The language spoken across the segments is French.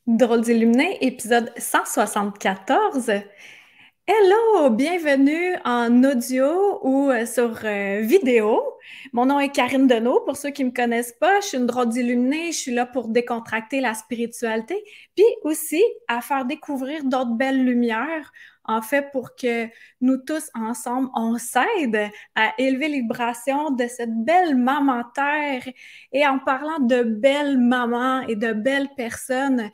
Drôles d'illuminés, épisode 174. Hello, bienvenue en audio ou sur vidéo. Mon nom est Karine Deneau. Pour ceux qui me connaissent pas, je suis une drôle d'illuminée. Je suis là pour décontracter la spiritualité, puis aussi à faire découvrir d'autres belles lumières. En fait, pour que nous tous ensemble, on s'aide à élever les vibrations de cette belle maman Terre. Et en parlant de belles mamans et de belles personnes,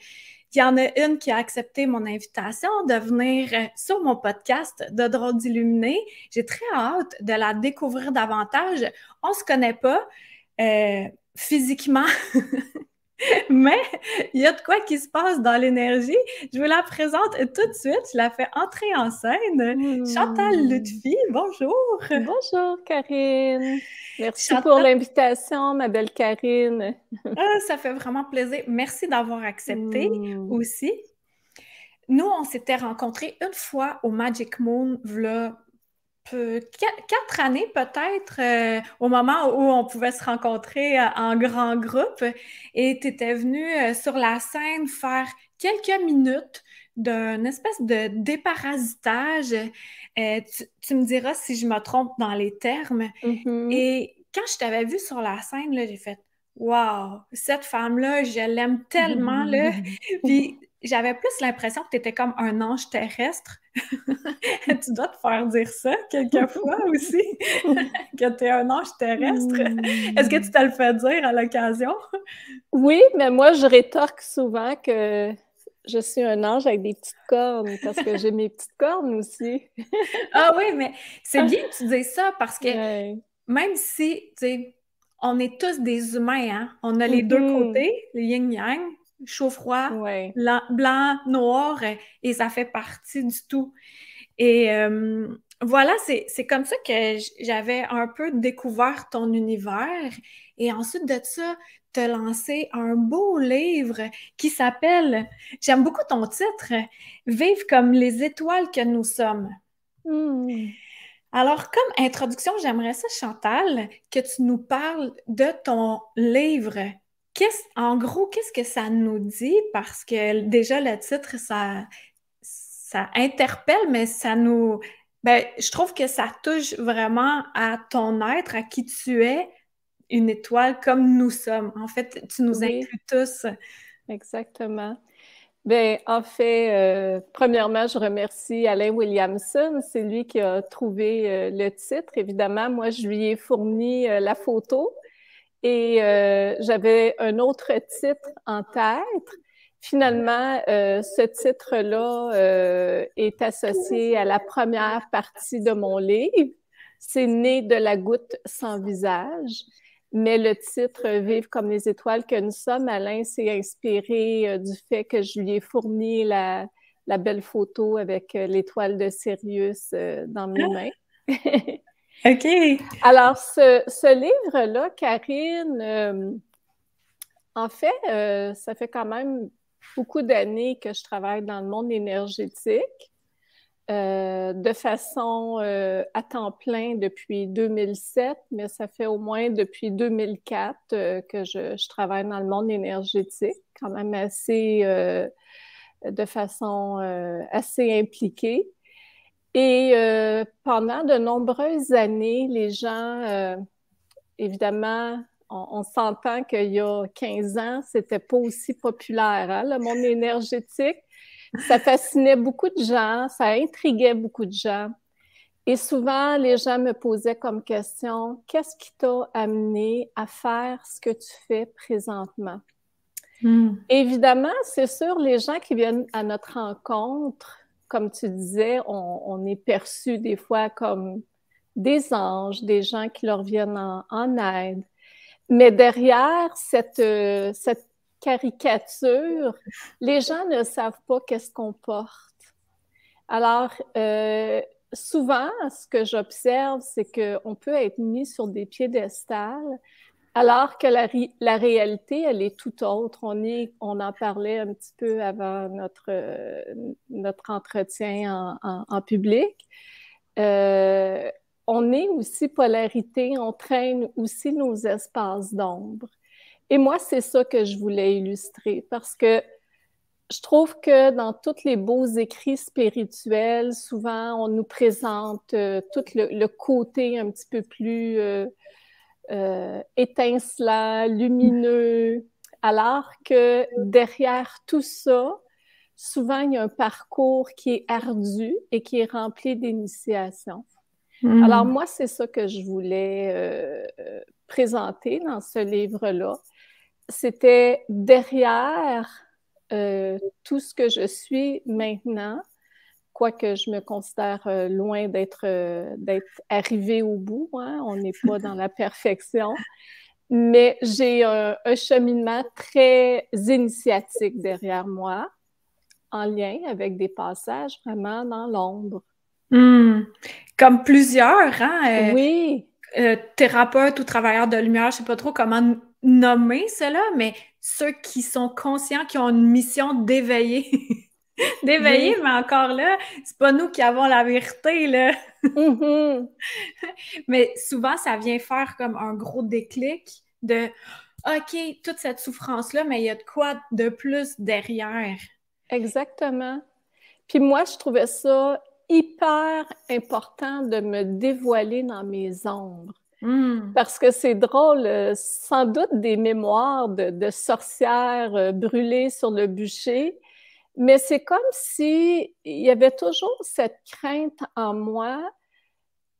il y en a une qui a accepté mon invitation de venir sur mon podcast de Drôles d'illuminés. J'ai très hâte de la découvrir davantage. On se connaît pas physiquement, mais il y a de quoi qui se passe dans l'énergie. Je vous la présente tout de suite. Je la fais entrer en scène. Chantal Lutfi, bonjour. Bonjour Karine. Merci pour Chantal, l'invitation, ma belle Karine. ça fait vraiment plaisir. Merci d'avoir accepté Hmm. aussi. Nous, on s'était rencontrés une fois au Magic Moon, v'là 4 années peut-être, au moment où on pouvait se rencontrer en grand groupe. Et tu étais venu sur la scène faire quelques minutes d'une espèce de déparasitage. Tu me diras si je me trompe dans les termes. Mhm. Et quand je t'avais vu sur la scène, là, j'ai fait Wow, cette femme-là, je l'aime tellement, là. Puis j'avais plus l'impression que tu étais comme un ange terrestre. Tu dois te faire dire ça quelquefois aussi, que tu es un ange terrestre. Est-ce que tu Hmm. te le fais dire à l'occasion? Oui, mais moi je rétorque souvent que je suis un ange avec des petites cornes parce que j'ai mes petites cornes aussi. Ah oui, mais c'est bien que tu dises ça parce que Ouais. même si, tu sais, on est tous des humains, hein? On a les deux Mhm. côtés, le yin-yang, chaud-froid, Ouais. blanc, noir, et ça fait partie du tout. Et voilà, c'est comme ça que j'avais un peu découvert ton univers. Et ensuite de ça, te lancer un beau livre qui s'appelle, j'aime beaucoup ton titre, Vivre comme les étoiles que nous sommes. Hmm. Alors, comme introduction, j'aimerais ça, Chantal, que tu nous parles de ton livre. En gros, qu'est-ce que ça nous dit? Parce que déjà, le titre, ça interpelle, mais je trouve que ça touche vraiment à ton être, à qui tu es, une étoile comme nous sommes. En fait, tu nous Oui, inclus tous. exactement. Ben, en fait, premièrement, je remercie Alain Williamson. C'est lui qui a trouvé le titre. Évidemment, moi, je lui ai fourni la photo et j'avais un autre titre en tête. Finalement, ce titre-là est associé à la première partie de mon livre. C'est né de la goutte sans visage. Mais le titre Vivre comme les étoiles que nous sommes, Alain s'est inspiré du fait que je lui ai fourni la belle photo avec l'étoile de Sirius dans mes mains. OK. Alors, ce livre-là, Karine, en fait, ça fait quand même beaucoup d'années que je travaille dans le monde énergétique. De façon à temps plein depuis 2007, mais ça fait au moins depuis 2004 que je travaille dans le monde énergétique, quand même de façon assez impliquée. Et pendant de nombreuses années, les gens, évidemment, on s'entend qu'il y a 15 ans, c'était pas aussi populaire, hein, le monde énergétique. Ça fascinait beaucoup de gens, ça intriguait beaucoup de gens. Et souvent, les gens me posaient comme question, qu'est-ce qui t'a amené à faire ce que tu fais présentement? Hmm. Évidemment, c'est sûr, les gens qui viennent à notre rencontre, comme tu disais, on est perçu des fois comme des anges, des gens qui leur viennent en aide. Mais derrière cette caricature, les gens ne savent pas qu'est-ce qu'on porte. Alors, souvent, ce que j'observe, c'est qu'on peut être mis sur des piédestals, alors que la réalité, elle est tout autre. On en parlait un petit peu avant notre entretien en public. Euh, on est aussi polarité, on traîne aussi nos espaces d'ombre. Et moi, c'est ça que je voulais illustrer parce que Je trouve que dans tous les beaux écrits spirituels, souvent, on nous présente tout le côté un petit peu plus étincelant, lumineux, alors que derrière tout ça, souvent, il y a un parcours qui est ardu et qui est rempli d'initiations. Alors moi, c'est ça que je voulais présenter dans ce livre-là. C'était derrière tout ce que je suis maintenant, quoique je me considère loin d'être arrivée au bout, hein, on n'est pas dans la perfection, mais j'ai un cheminement très initiatique derrière moi, en lien avec des passages vraiment dans l'ombre. Comme plusieurs, hein? Oui, Thérapeutes ou travailleurs de lumière, je sais pas trop comment nommer cela, mais ceux qui sont conscients, qui ont une mission d'éveiller. D'éveiller, oui. mais encore là, c'est pas nous qui avons la vérité, là. Mm-hmm. Mais souvent, ça vient faire comme un gros déclic de OK, toute cette souffrance-là, mais il y a de quoi de plus derrière. Exactement. Puis moi, je trouvais ça hyper important de me dévoiler dans mes ombres. Parce que c'est drôle, sans doute des mémoires de sorcières brûlées sur le bûcher, mais c'est comme si il y avait toujours cette crainte en moi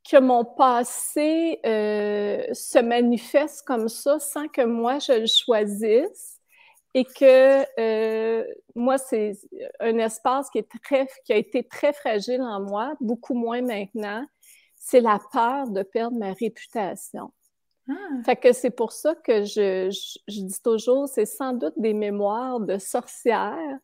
que mon passé se manifeste comme ça sans que moi je le choisisse et que moi, c'est un espace qui a été très fragile en moi, beaucoup moins maintenant, c'est la peur de perdre ma réputation. Fait que c'est pour ça que je dis toujours, c'est sans doute des mémoires de sorcières.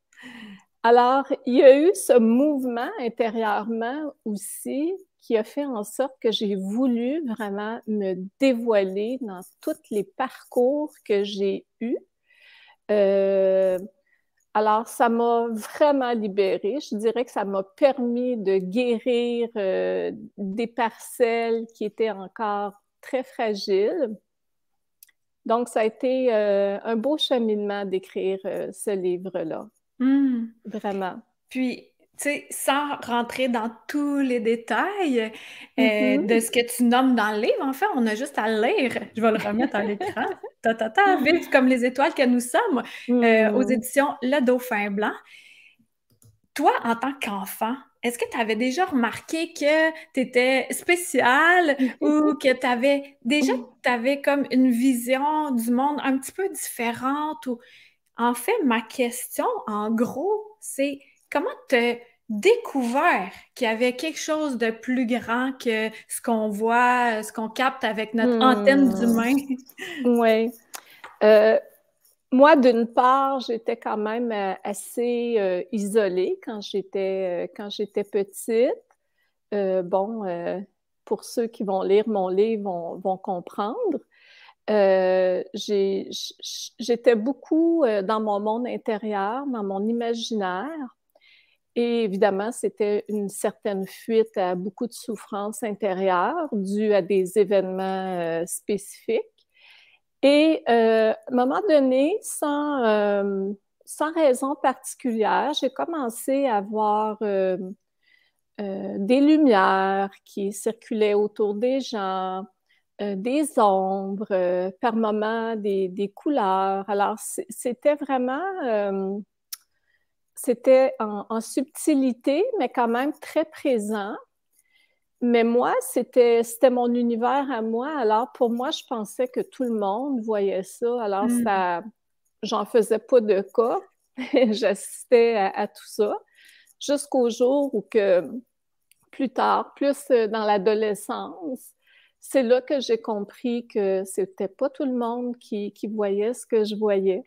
Alors, il y a eu ce mouvement intérieurement aussi qui a fait en sorte que j'ai voulu vraiment me dévoiler dans tous les parcours que j'ai eus. Alors, ça m'a vraiment libérée. Je dirais que ça m'a permis de guérir des parcelles qui étaient encore très fragiles. Donc, ça a été un beau cheminement d'écrire ce livre-là. Vraiment. Puis, tu sais, sans rentrer dans tous les détails de Mm-hmm. ce que tu nommes dans le livre, en fait, on a juste à le lire. Je vais le remettre à l'écran. Vive comme les étoiles que nous sommes, aux éditions Le Dauphin Blanc. Toi, en tant qu'enfant, est-ce que tu avais déjà remarqué que tu étais spéciale ou que tu avais comme une vision du monde un petit peu différente? Ou... En fait, ma question, en gros, c'est comment tu as découvert qu'il y avait quelque chose de plus grand que ce qu'on voit, ce qu'on capte avec notre antenne d'humain? Oui. Moi, d'une part, j'étais quand même assez isolée quand j'étais petite. Pour ceux qui vont lire mon livre vont comprendre. J'étais beaucoup dans mon monde intérieur, dans mon imaginaire. Et évidemment, c'était une certaine fuite à beaucoup de souffrances intérieures dues à des événements spécifiques. Et à un moment donné, sans raison particulière, j'ai commencé à voir des lumières qui circulaient autour des gens, des ombres, par moments des couleurs. Alors, c'était vraiment, c'était en subtilité, mais quand même très présent. Mais moi, c'était mon univers à moi. Alors, pour moi, je pensais que tout le monde voyait ça. Alors, j'en faisais pas de cas. J'assistais à tout ça. Jusqu'au jour où que, plus tard, plus dans l'adolescence, c'est là que j'ai compris que c'était pas tout le monde qui voyait ce que je voyais.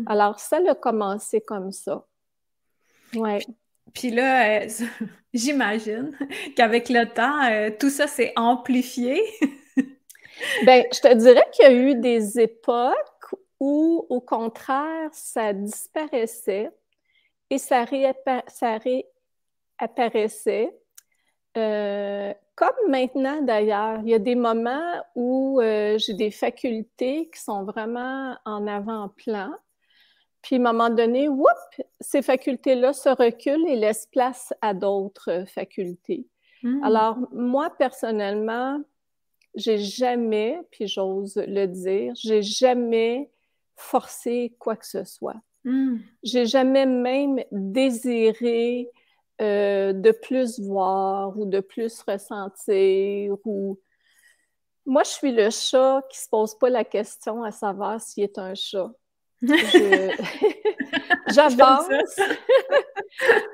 Alors, ça a commencé comme ça. Ouais. Puis là, j'imagine qu'avec le temps, tout ça s'est amplifié. Ben, je te dirais qu'il y a eu des époques où, au contraire, ça disparaissait et ça réapparaissait. Comme maintenant d'ailleurs, il y a des moments où j'ai des facultés qui sont vraiment en avant-plan. Puis, à un moment donné, whoop, ces facultés-là se reculent et laissent place à d'autres facultés. Alors, moi, personnellement, j'ai jamais, puis j'ose le dire, j'ai jamais forcé quoi que ce soit. J'ai jamais même désiré de plus voir ou de plus ressentir ou... Moi, je suis le chat qui se pose pas la question à savoir s'il est un chat. J'avance.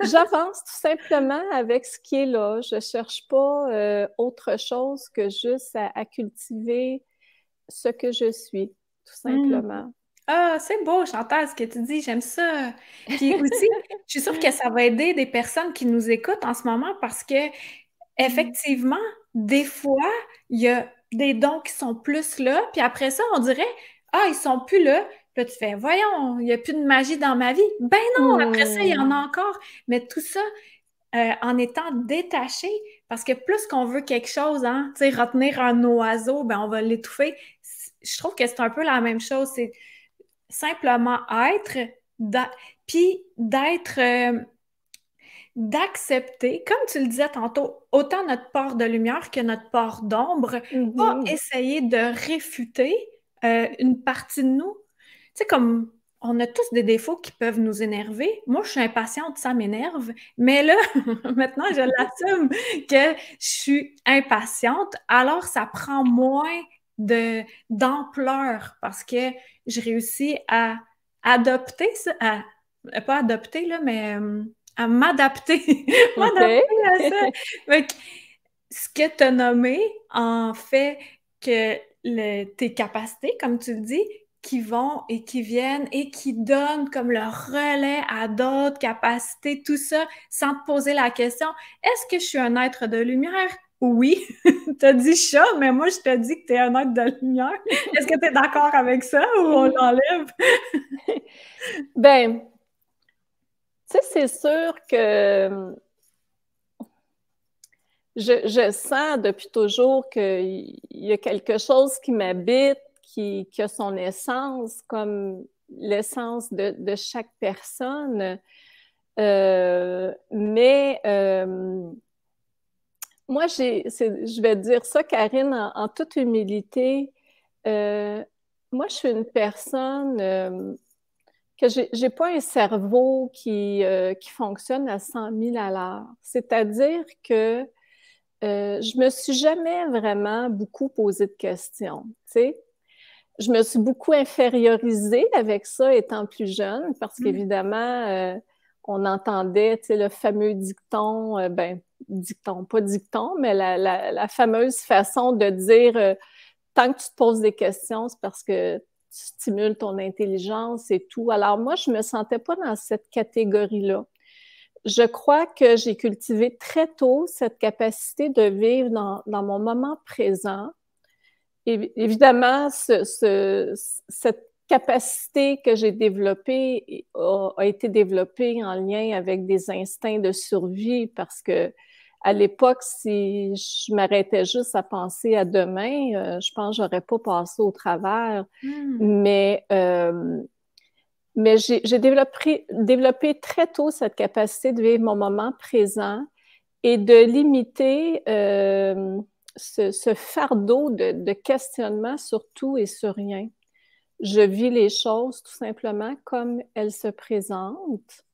J'avance tout simplement avec ce qui est là. Je cherche pas autre chose que juste à cultiver ce que je suis, tout simplement. Ah, c'est beau, Chantal, ce que tu dis, j'aime ça. Puis aussi, je suis sûre que ça va aider des personnes qui nous écoutent en ce moment parce que, effectivement, des fois, il y a des dons qui sont plus là, puis après ça, on dirait, ah, ils sont plus là. Puis là, tu fais, voyons, il n'y a plus de magie dans ma vie. Ben non, après ça, il y en a encore. Mais tout ça, en étant détaché, parce que plus qu'on veut quelque chose, hein, tu sais, retenir un oiseau, ben on va l'étouffer. Je trouve que c'est un peu la même chose. C'est simplement être, puis d'accepter, comme tu le disais tantôt, autant notre part de lumière que notre part d'ombre, pas essayer de réfuter une partie de nous. Tu sais, comme on a tous des défauts qui peuvent nous énerver. Moi, je suis impatiente, ça m'énerve. Mais là, maintenant, je l'assume que je suis impatiente. Alors, ça prend moins d'ampleur parce que je réussis à adopter ça, pas adopter, là, mais à m'adapter. M'adapter à ça. Fait que, ce que tu as nommé, en fait, que tes capacités, comme tu le dis, qui vont et qui viennent et qui donnent comme le relais à d'autres capacités, tout ça, sans te poser la question, est-ce que je suis un être de lumière? Oui. Tu as dit chat, mais moi, je te dis que tu es un être de lumière. Est-ce que tu es d'accord avec ça ou on l'enlève? Ben, tu sais, c'est sûr que je sens depuis toujours qu'il y a quelque chose qui m'habite, qui a son essence, comme l'essence de chaque personne. Mais moi, je vais dire ça, Karine, en toute humilité. Moi, je suis une personne que j'ai pas un cerveau qui fonctionne à 100 000 à l'heure. C'est-à-dire que je me suis jamais vraiment beaucoup posé de questions, tu sais. Je me suis beaucoup infériorisée avec ça étant plus jeune parce qu'évidemment, on entendait, tu sais, le fameux dicton, dicton, pas dicton, mais la fameuse façon de dire tant que tu te poses des questions, c'est parce que tu stimules ton intelligence et tout. Alors moi, je me sentais pas dans cette catégorie-là. Je crois que j'ai cultivé très tôt cette capacité de vivre dans mon moment présent. Et évidemment, cette capacité que j'ai développée a été développée en lien avec des instincts de survie parce que à l'époque, si je m'arrêtais juste à penser à demain, je pense que j'aurais pas passé au travers. Mais j'ai développé très tôt cette capacité de vivre mon moment présent et de limiter ce fardeau de questionnement sur tout et sur rien. Je vis les choses tout simplement comme elles se présentent.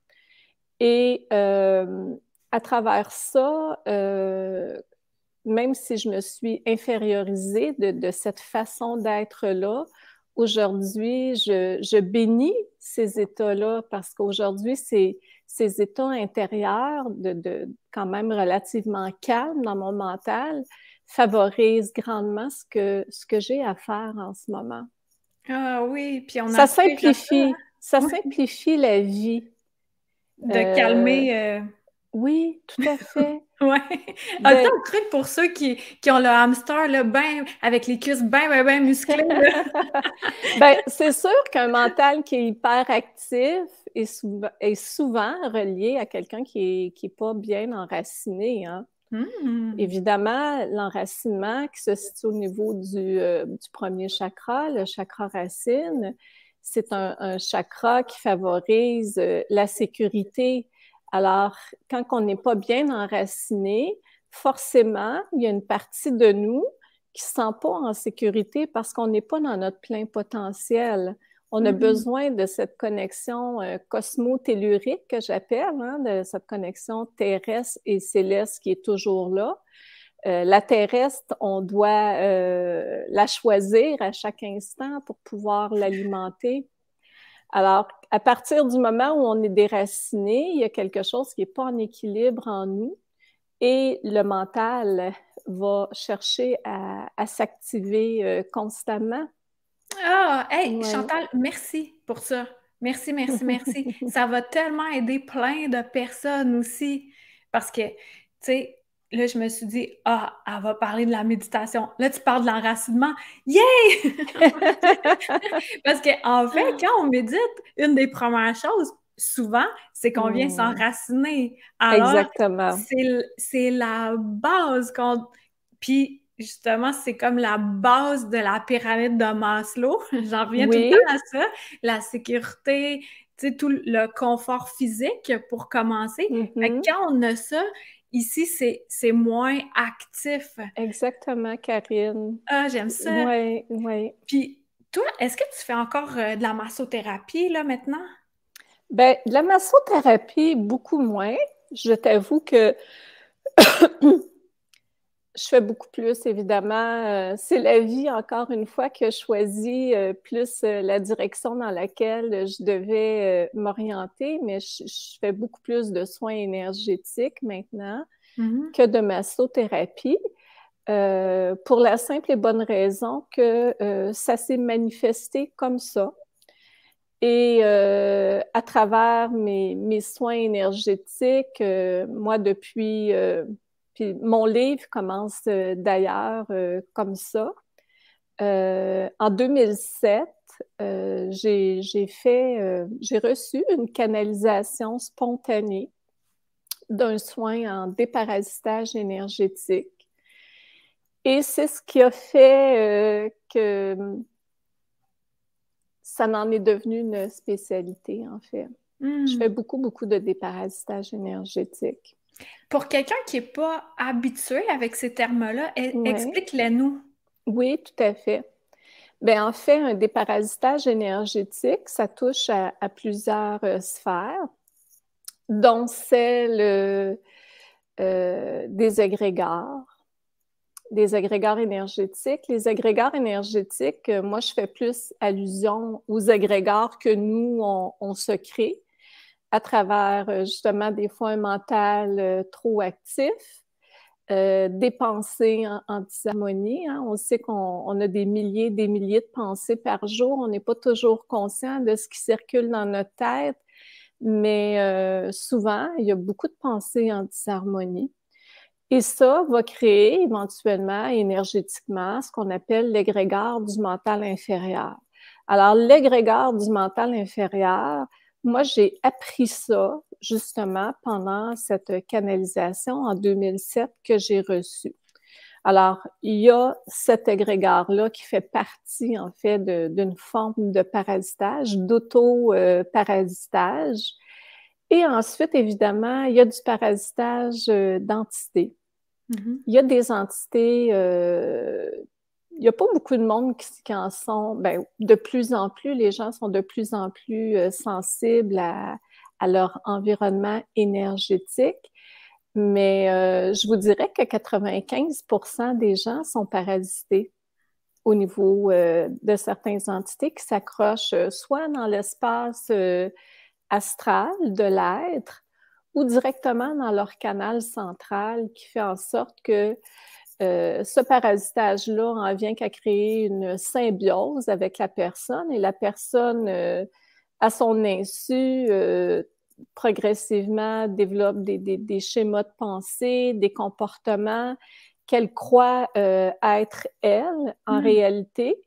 Et à travers ça, même si je me suis infériorisée de cette façon d'être-là, aujourd'hui, je bénis ces états-là parce qu'aujourd'hui, ces états intérieurs quand même relativement calmes dans mon mental favorisent grandement ce que j'ai à faire en ce moment. Ah oui, puis on ça simplifie la vie. De calmer... Oui, tout à fait. Ouais. As-tu un truc pour ceux qui ont le hamster là, ben, avec les cuisses bien musclées? Ben, c'est sûr qu'un mental qui est hyper actif est souvent relié à quelqu'un qui est pas bien enraciné, hein. Évidemment, l'enracinement qui se situe au niveau du premier chakra, le chakra racine, c'est un chakra qui favorise la sécurité. Alors, quand on n'est pas bien enraciné, forcément, il y a une partie de nous qui ne se sent pas en sécurité parce qu'on n'est pas dans notre plein potentiel. On a besoin de cette connexion cosmo-tellurique que j'appelle, hein, de cette connexion terrestre et céleste qui est toujours là. La terrestre, on doit la choisir à chaque instant pour pouvoir l'alimenter. Alors, à partir du moment où on est déraciné, il y a quelque chose qui n'est pas en équilibre en nous et le mental va chercher à s'activer constamment. Ah, hey, Ouais. Chantal, merci pour ça. Merci, merci, merci. Ça va tellement aider plein de personnes aussi. Parce que, tu sais, là, je me suis dit, ah, elle va parler de la méditation. Là, tu parles de l'enracinement. Yeah! Parce qu'en fait, quand on médite, une des premières choses, souvent, c'est qu'on vient s'enraciner. Alors, Exactement. c'est la base qu'on... Puis, justement, c'est comme la base de la pyramide de Maslow. J'en reviens tout le temps à ça. La sécurité, tu sais, tout le confort physique pour commencer. Fait que quand on a ça, ici, c'est moins actif. Exactement, Karine. Ah, j'aime ça. Oui, oui. Puis, toi, est-ce que tu fais encore de la massothérapie, là, maintenant? Ben, de la massothérapie, beaucoup moins. Je t'avoue que je fais beaucoup plus, évidemment. C'est la vie, encore une fois, que je choisis plus la direction dans laquelle je devais m'orienter, mais je fais beaucoup plus de soins énergétiques maintenant que de massothérapie. Pour la simple et bonne raison que ça s'est manifesté comme ça. Et à travers mes soins énergétiques, moi, depuis... puis mon livre commence d'ailleurs comme ça. En 2007, j'ai reçu une canalisation spontanée d'un soin en déparasitage énergétique. Et c'est ce qui a fait que ça en est devenu une spécialité, en fait. Je fais beaucoup, beaucoup de déparasitage énergétique. Pour quelqu'un qui n'est pas habitué avec ces termes-là, explique-les-nous. Oui, tout à fait. Bien, en fait, un déparasitage énergétique, ça touche à plusieurs sphères, dont celle des égrégores énergétiques. Les égrégores énergétiques, moi, je fais plus allusion aux égrégores que nous, on se crée à travers, justement, des fois un mental trop actif, des pensées en disharmonie. Hein. On sait qu'on a des milliers de pensées par jour. On n'est pas toujours conscient de ce qui circule dans notre tête, mais souvent, il y a beaucoup de pensées en disharmonie. Et ça va créer éventuellement énergétiquement ce qu'on appelle l'égrégore du mental inférieur. Alors, l'égrégore du mental inférieur, moi, j'ai appris ça justement pendant cette canalisation en 2007 que j'ai reçue. Alors, il y a cet égrégore-là qui fait partie, en fait, d'une forme de parasitage, d'auto-parasitage. Et ensuite, évidemment, il y a du parasitage d'entités. Il y a des entités, il n'y a pas beaucoup de monde qui en sont, ben, de plus en plus, les gens sont de plus en plus sensibles à leur environnement énergétique, mais je vous dirais que 95% des gens sont parasités au niveau de certaines entités qui s'accrochent soit dans l'espace astral de l'être ou directement dans leur canal central qui fait en sorte que ce parasitage-là en vient qu'à créer une symbiose avec la personne et la personne, à son insu, progressivement développe des schémas de pensée, des comportements qu'elle croit être elle en réalité.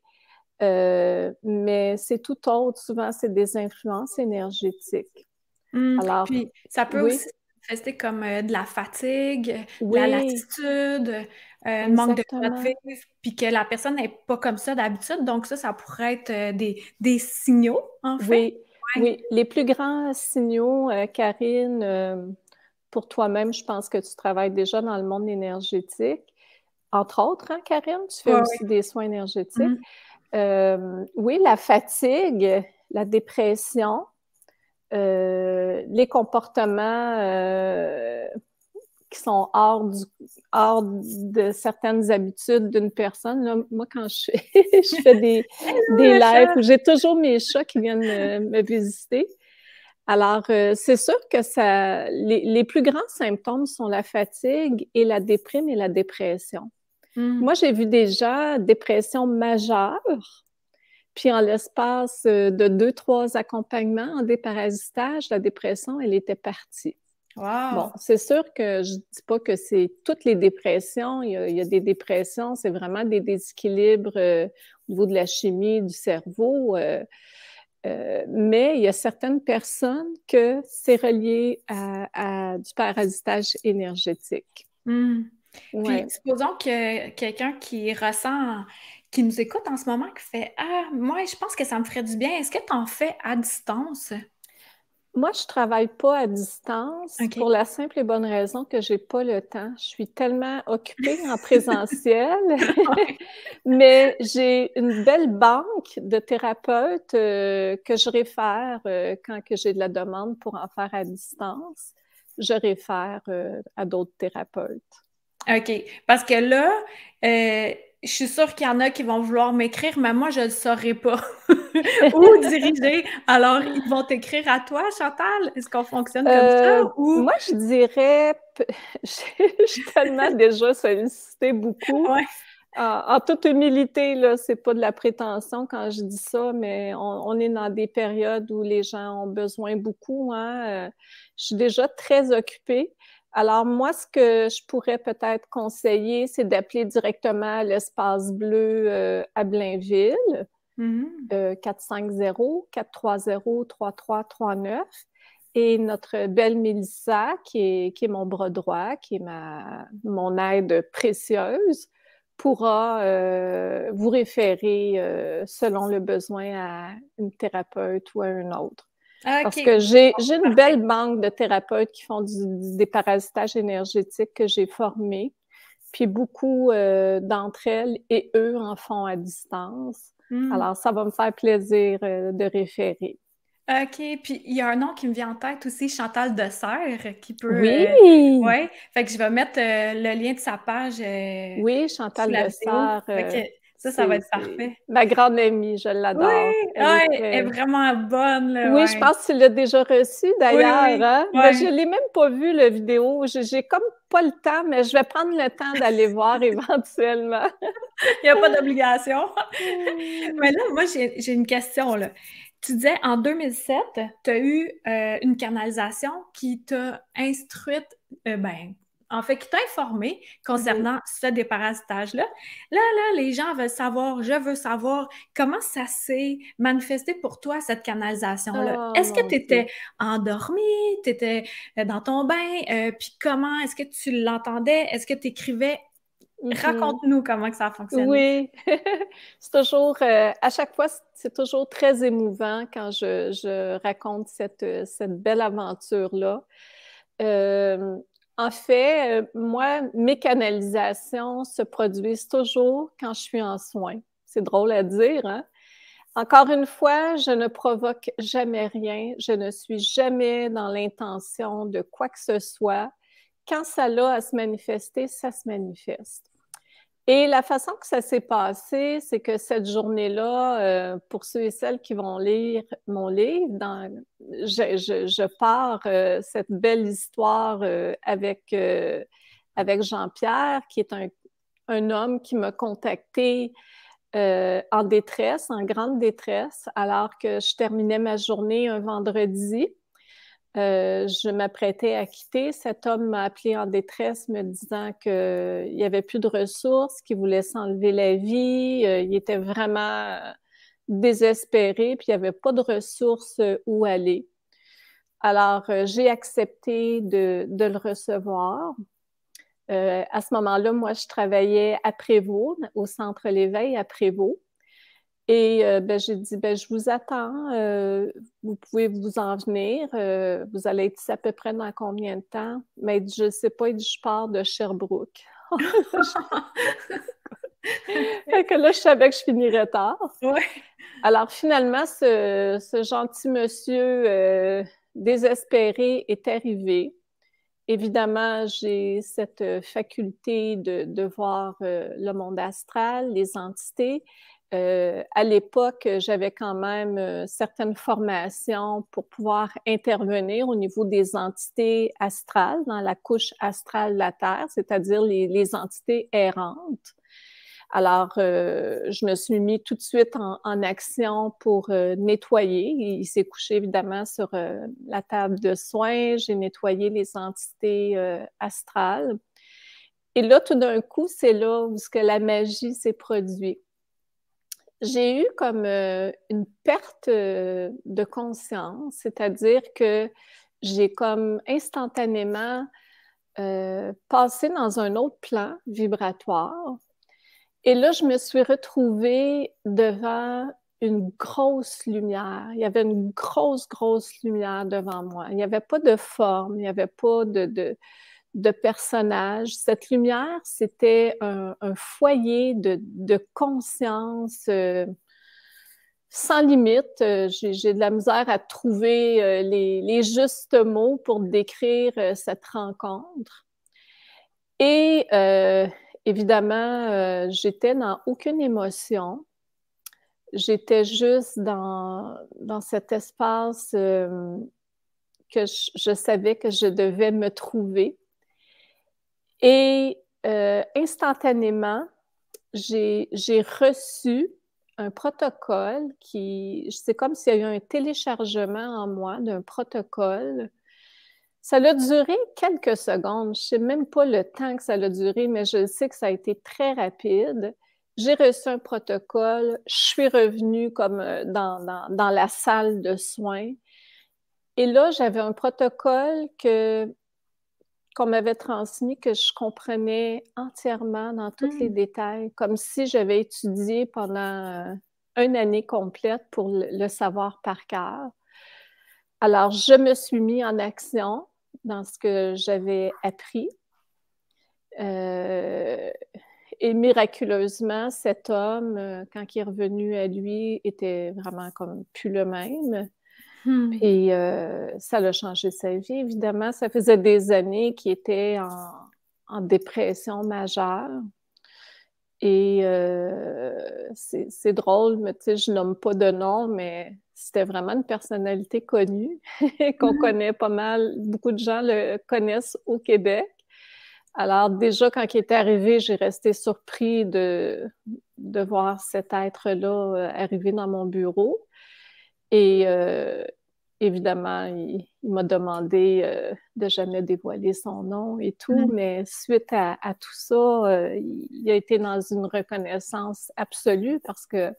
Mais c'est tout autre. Souvent, c'est des influences énergétiques. Alors, puis, ça peut aussi manifester comme de la fatigue, de la Oui, lassitude, un manque de joie de exactement. vivre, puis que la personne n'est pas comme ça d'habitude. Donc ça pourrait être des signaux, en fait. Oui, Ouais. oui. Les plus grands signaux, Karine, pour toi-même, je pense que tu travailles déjà dans le monde énergétique. Entre autres, hein, Karine, tu fais Ouais, ouais. aussi des soins énergétiques. Mhm. Oui, la fatigue, la dépression, les comportements qui sont hors de certaines habitudes d'une personne. Là, moi, quand je fais des Le lives chat. où j'ai toujours mes chats qui viennent me visiter, alors c'est sûr que les plus grands symptômes sont la fatigue et la déprime et la dépression. Mhm. Moi, j'ai vu déjà dépression majeure, puis en l'espace de 2, 3 accompagnements en déparasitage, la dépression, elle était partie. Bon, Wow. c'est sûr que je ne dis pas que c'est toutes les dépressions. Il y a des dépressions, c'est vraiment des déséquilibres au niveau de la chimie du cerveau. Mais il y a certaines personnes que c'est relié à du parasitage énergétique. Mhm. Puis, Ouais. supposons que quelqu'un qui nous écoute en ce moment, qui fait Ah, moi, je pense que ça me ferait du bien. Est-ce que tu en fais à distance? Moi, je travaille pas à distance OK. pour la simple et bonne raison que j'ai pas le temps. Je suis tellement occupée en présentiel, mais j'ai une belle banque de thérapeutes que je réfère quand que j'ai de la demande pour en faire à distance. Je réfère à d'autres thérapeutes. OK. Parce que là, je suis sûre qu'il y en a qui vont vouloir m'écrire, mais moi, je ne saurais pas où diriger. Alors, ils vont t'écrire à toi, Chantal? Est-ce qu'on fonctionne comme ça? Ou. Moi, je dirais, je suis tellement déjà sollicitée beaucoup. Ouais. En toute humilité, là, c'est pas de la prétention quand je dis ça, mais on est dans des périodes où les gens ont besoin beaucoup, hein. Je suis déjà très occupée. Alors moi, ce que je pourrais peut-être conseiller, c'est d'appeler directement l'espace bleu à Blainville, Mhm. 450-430-3339. Et notre belle Mélissa, qui est mon bras droit, qui est mon aide précieuse, pourra vous référer selon le besoin à une thérapeute ou à un autre. Parce OK. que j'ai une Parfait. belle banque de thérapeutes qui font du déparasitage énergétique que j'ai formé. Puis beaucoup d'entre elles et eux en font à distance. Hmm. Alors, ça va me faire plaisir de référer. OK. Puis, il y a un nom qui me vient en tête aussi, Chantal Dessert, qui peut. Oui! Ouais. Fait que je vais mettre le lien de sa page Oui, sous Chantal la vidéo. Dessert, Fait que ça va être c'est parfait. ma grande amie, je Oui, l'adore. Elle est ouais, elle est très... vraiment bonne, là, Oui, je ouais. pense que tu l'as déjà reçue Oui, d'ailleurs, oui, hein? Ben, je ouais. l'ai même pas vu, la vidéo. J'ai comme pas le temps, mais je vais prendre le temps d'aller voir éventuellement. Il n'y a pas d'obligation. Mais Hmm. là, moi, j'ai une question, là. Tu disais, en 2007, tu as eu une canalisation qui t'a instruite, ben, en fait, qui t'a informé Oui. concernant ce déparasitage-là. Là, les gens veulent savoir, je veux savoir comment ça s'est manifesté pour toi, cette canalisation-là. Oh Est-ce que mon tu Dieu. étais endormie, tu étais dans ton bain, puis comment est-ce que tu l'entendais? Est-ce que tu écrivais? Mhm. Raconte-nous comment que ça a fonctionné. Oui, c'est toujours, à chaque fois, c'est toujours très émouvant quand je raconte cette belle aventure-là. Euh, En fait, moi, mes canalisations se produisent toujours quand je suis en soins. C'est drôle à dire, hein? Encore une fois, je ne provoque jamais rien. Je ne suis jamais dans l'intention de quoi que ce soit. Quand ça a à se manifester, ça se manifeste. Et la façon que ça s'est passé, c'est que cette journée-là, pour ceux et celles qui vont lire mon livre, je pars cette belle histoire avec Jean-Pierre, qui est un homme qui m'a contacté en détresse, en grande détresse, alors que je terminais ma journée un vendredi. Je m'apprêtais à quitter. Cet homme m'a appelé en détresse me disant qu'il n'y avait plus de ressources, qu'il voulait s'enlever la vie. Il était vraiment désespéré, puis il n'y avait pas de ressources où aller. Alors, j'ai accepté de le recevoir. À ce moment-là, moi, je travaillais à Prévost, au Centre L'éveil à Prévost. Et j'ai dit, je vous attends, vous pouvez vous en venir, vous allez être ici à peu près dans combien de temps? Mais je ne sais pas, il dit, je pars de Sherbrooke. Fait que là, je savais que je finirais tard. Ouais. Alors finalement, ce gentil monsieur désespéré est arrivé. Évidemment, j'ai cette faculté de voir le monde astral, les entités. À l'époque, j'avais quand même certaines formations pour pouvoir intervenir au niveau des entités astrales, dans la couche astrale de la Terre, c'est-à-dire les entités errantes. Alors, je me suis mis tout de suite en action pour nettoyer. Il s'est couché évidemment sur la table de soins. J'ai nettoyé les entités astrales. Et là, tout d'un coup, c'est là où ce que la magie s'est produite. J'ai eu comme une perte de conscience, c'est-à-dire que j'ai comme instantanément passé dans un autre plan vibratoire. Et là, je me suis retrouvée devant une grosse lumière. Il y avait une grosse, grosse lumière devant moi. Il n'y avait pas de forme, il n'y avait pas de personnage. Cette lumière, c'était un foyer de conscience sans limite. J'ai de la misère à trouver les justes mots pour décrire cette rencontre. Et évidemment, j'étais dans aucune émotion. J'étais juste dans cet espace que je savais que je devais me trouver. Et instantanément, j'ai reçu un protocole c'est comme s'il y a eu un téléchargement en moi d'un protocole. Ça a duré quelques secondes. Je ne sais même pas le temps que ça a duré, mais je sais que ça a été très rapide. J'ai reçu un protocole. Je suis revenue comme dans la salle de soins. Et là, j'avais un protocole qu'on m'avait transmis, que je comprenais entièrement dans tous les détails, comme si j'avais étudié pendant une année complète pour le savoir par cœur. Alors, je me suis mis en action dans ce que j'avais appris. Et miraculeusement, cet homme, quand il est revenu à lui, était vraiment comme plus le même. Et ça l'a changé sa vie, évidemment. Ça faisait des années qu'il était en dépression majeure. Et c'est drôle, mais tu sais, je nomme pas de nom, mais c'était vraiment une personnalité connue, qu'on connaît pas mal. Beaucoup de gens le connaissent au Québec. Alors déjà, quand il est arrivé, j'ai resté surpris de voir cet être-là arriver dans mon bureau. Et évidemment, il m'a demandé de jamais dévoiler son nom et tout, mais suite à tout ça, il a été dans une reconnaissance absolue parce que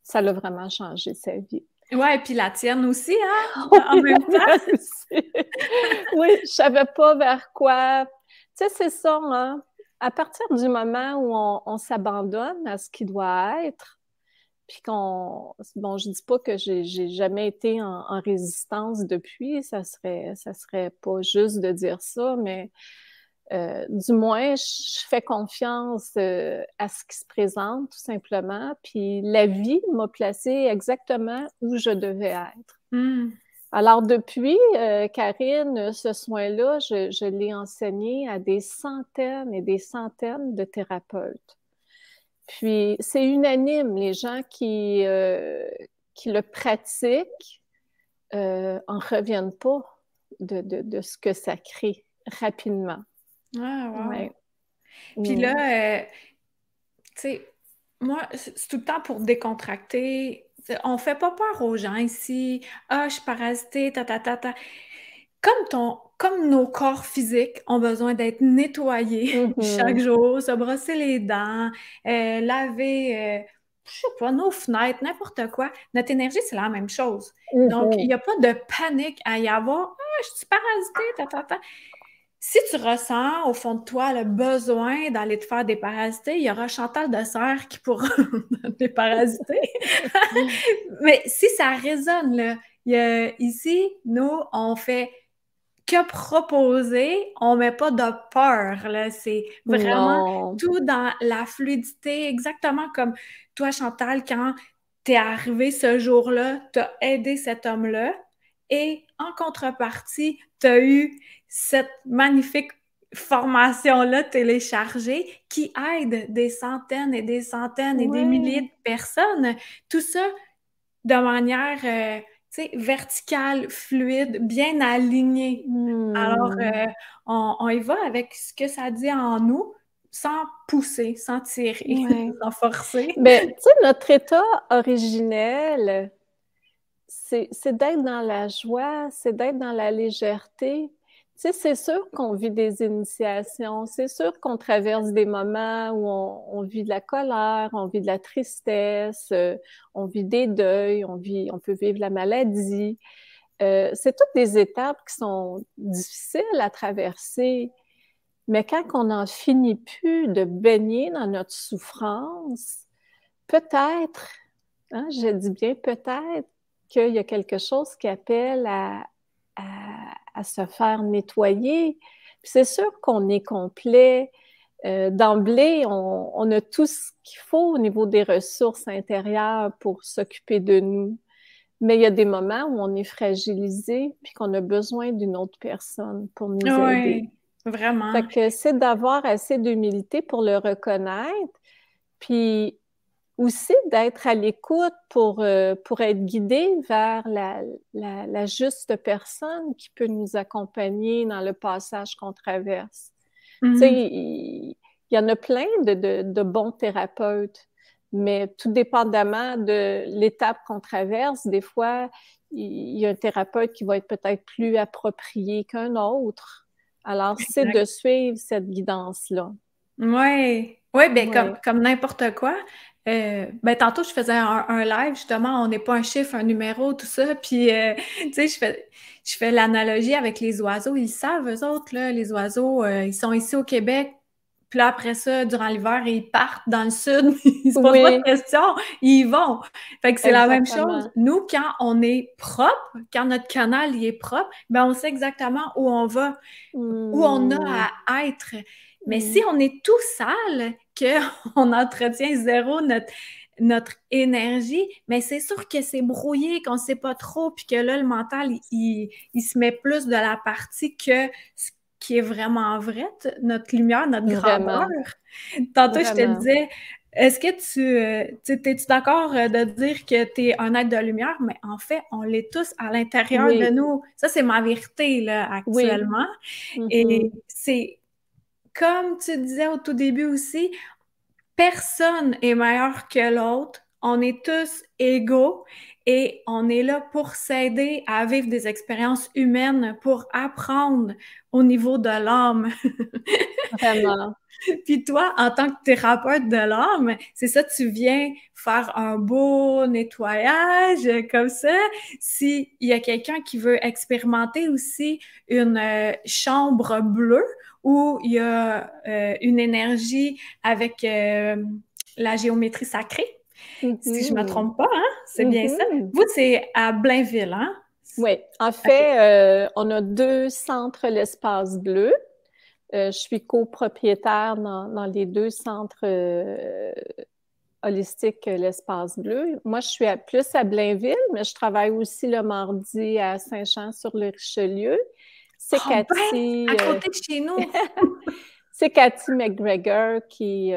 ça l'a vraiment changé sa vie. Ouais, puis la tienne aussi, hein? En même temps. Oui, je savais pas vers quoi. Tu sais, c'est ça, hein? À partir du moment où on s'abandonne à ce qui doit être, puis bon, je dis pas que j'ai jamais été en résistance depuis, ça serait pas juste de dire ça, mais du moins, je fais confiance à ce qui se présente, tout simplement. Puis la vie m'a placée exactement où je devais être. Alors depuis, Karine, ce soin-là, je l'ai enseigné à des centaines et des centaines de thérapeutes. Puis c'est unanime, les gens qui le pratiquent en reviennent pas de ce que ça crée rapidement. Ah, wow. Ouais. Puis là, tu sais, moi, c'est tout le temps pour décontracter. On fait pas peur aux gens ici. Ah, je suis parasitée, ta, ta, ta, ta. Comme nos corps physiques ont besoin d'être nettoyés chaque jour, se brosser les dents, laver je sais pas, nos fenêtres, n'importe quoi. Notre énergie, c'est la même chose. Donc, il Mhm. n'y a pas de panique à y avoir. Ah, je suis parasitée, Si tu ressens au fond de toi le besoin d'aller te faire déparasiter, il y aura Chantal de Serres qui pourra te déparasiter. Mais si ça résonne, là, ici, nous, on fait que proposer, on met pas de peur, là. C'est vraiment Non. tout dans la fluidité, exactement comme toi, Chantal, quand t'es arrivé ce jour-là, t'as aidé cet homme-là et en contrepartie, t'as eu cette magnifique formation-là téléchargée qui aide des centaines et des centaines et des milliers de Ouais. personnes. Tout ça de manière, tu sais, verticale, fluide, bien alignée. Alors, Hmm. on y va avec ce que ça dit en nous, sans pousser, sans tirer, Ouais. sans forcer. Mais tu sais, notre état originel, c'est d'être dans la joie, c'est d'être dans la légèreté. Tu sais, c'est sûr qu'on vit des initiations, c'est sûr qu'on traverse des moments où on vit de la colère, on vit de la tristesse, on vit des deuils, on peut vivre la maladie. C'est toutes des étapes qui sont difficiles à traverser, mais quand on n'en finit plus de baigner dans notre souffrance, peut-être, hein, je dis bien peut-être, qu'il y a quelque chose qui appelle à, à se faire nettoyer. Puis c'est sûr qu'on est complet. D'emblée, on a tout ce qu'il faut au niveau des ressources intérieures pour s'occuper de nous. Mais il y a des moments où on est fragilisé puis qu'on a besoin d'une autre personne pour nous aider. Oui, vraiment. Fait que c'est d'avoir assez d'humilité pour le reconnaître, puis aussi d'être à l'écoute pour être guidé vers la juste personne qui peut nous accompagner dans le passage qu'on traverse. Tu sais, Mhm. il y en a plein de bons thérapeutes, mais tout dépendamment de l'étape qu'on traverse, des fois, il y a un thérapeute qui va être peut-être plus approprié qu'un autre. Alors, c'est Exact. de suivre cette guidance-là. Oui, oui, ben Oui, comme n'importe quoi. Ben tantôt, je faisais un live, justement, on n'est pas un chiffre, un numéro, tout ça. Puis, tu sais, je fais l'analogie avec les oiseaux. Ils savent, eux autres, là, les oiseaux, ils sont ici au Québec. Puis là, après ça, durant l'hiver, ils partent dans le sud. Ils se posent pas de oui, questions, ils y vont. Fait que c'est la même chose. exactement. Nous, quand on est propre, quand notre canal il est propre, ben on sait exactement où on va, où on Hmm. a à être. Mais si Hmm. on est tout sale, qu'on entretient zéro notre énergie, mais c'est sûr que c'est brouillé, qu'on ne sait pas trop, puis que là, le mental, il se met plus de la partie que ce qui est vraiment vrai, notre lumière, notre grandeur. Vraiment, Tantôt, je te vraiment. disais, est-ce que t'es-tu d'accord de dire que tu es un être de lumière? Mais en fait, on l'est tous à l'intérieur de Oui, nous. Ça, c'est ma vérité, là, oui. actuellement. Et Mhm. c'est comme tu disais au tout début aussi, personne est meilleur que l'autre. On est tous égaux et on est là pour s'aider à vivre des expériences humaines, pour apprendre au niveau de l'âme. Vraiment. Puis toi, en tant que thérapeute de l'âme, c'est ça, tu viens faire un beau nettoyage comme ça. S'il y a quelqu'un qui veut expérimenter aussi une chambre bleue où il y a une énergie avec la géométrie sacrée, si je me Mhm. trompe pas, hein? C'est bien ça. Mhm. Vous, c'est à Blainville, hein? Oui, en OK. fait, on a deux centres l'Espace Bleu. Je suis copropriétaire dans les deux centres holistiques l'Espace Bleu. Moi, je suis plus à Blainville, mais je travaille aussi le mardi à Saint-Jean-sur-le-Richelieu. C'est Oh ben, à Cathy, côté de chez nous. c'est Cathy McGregor qui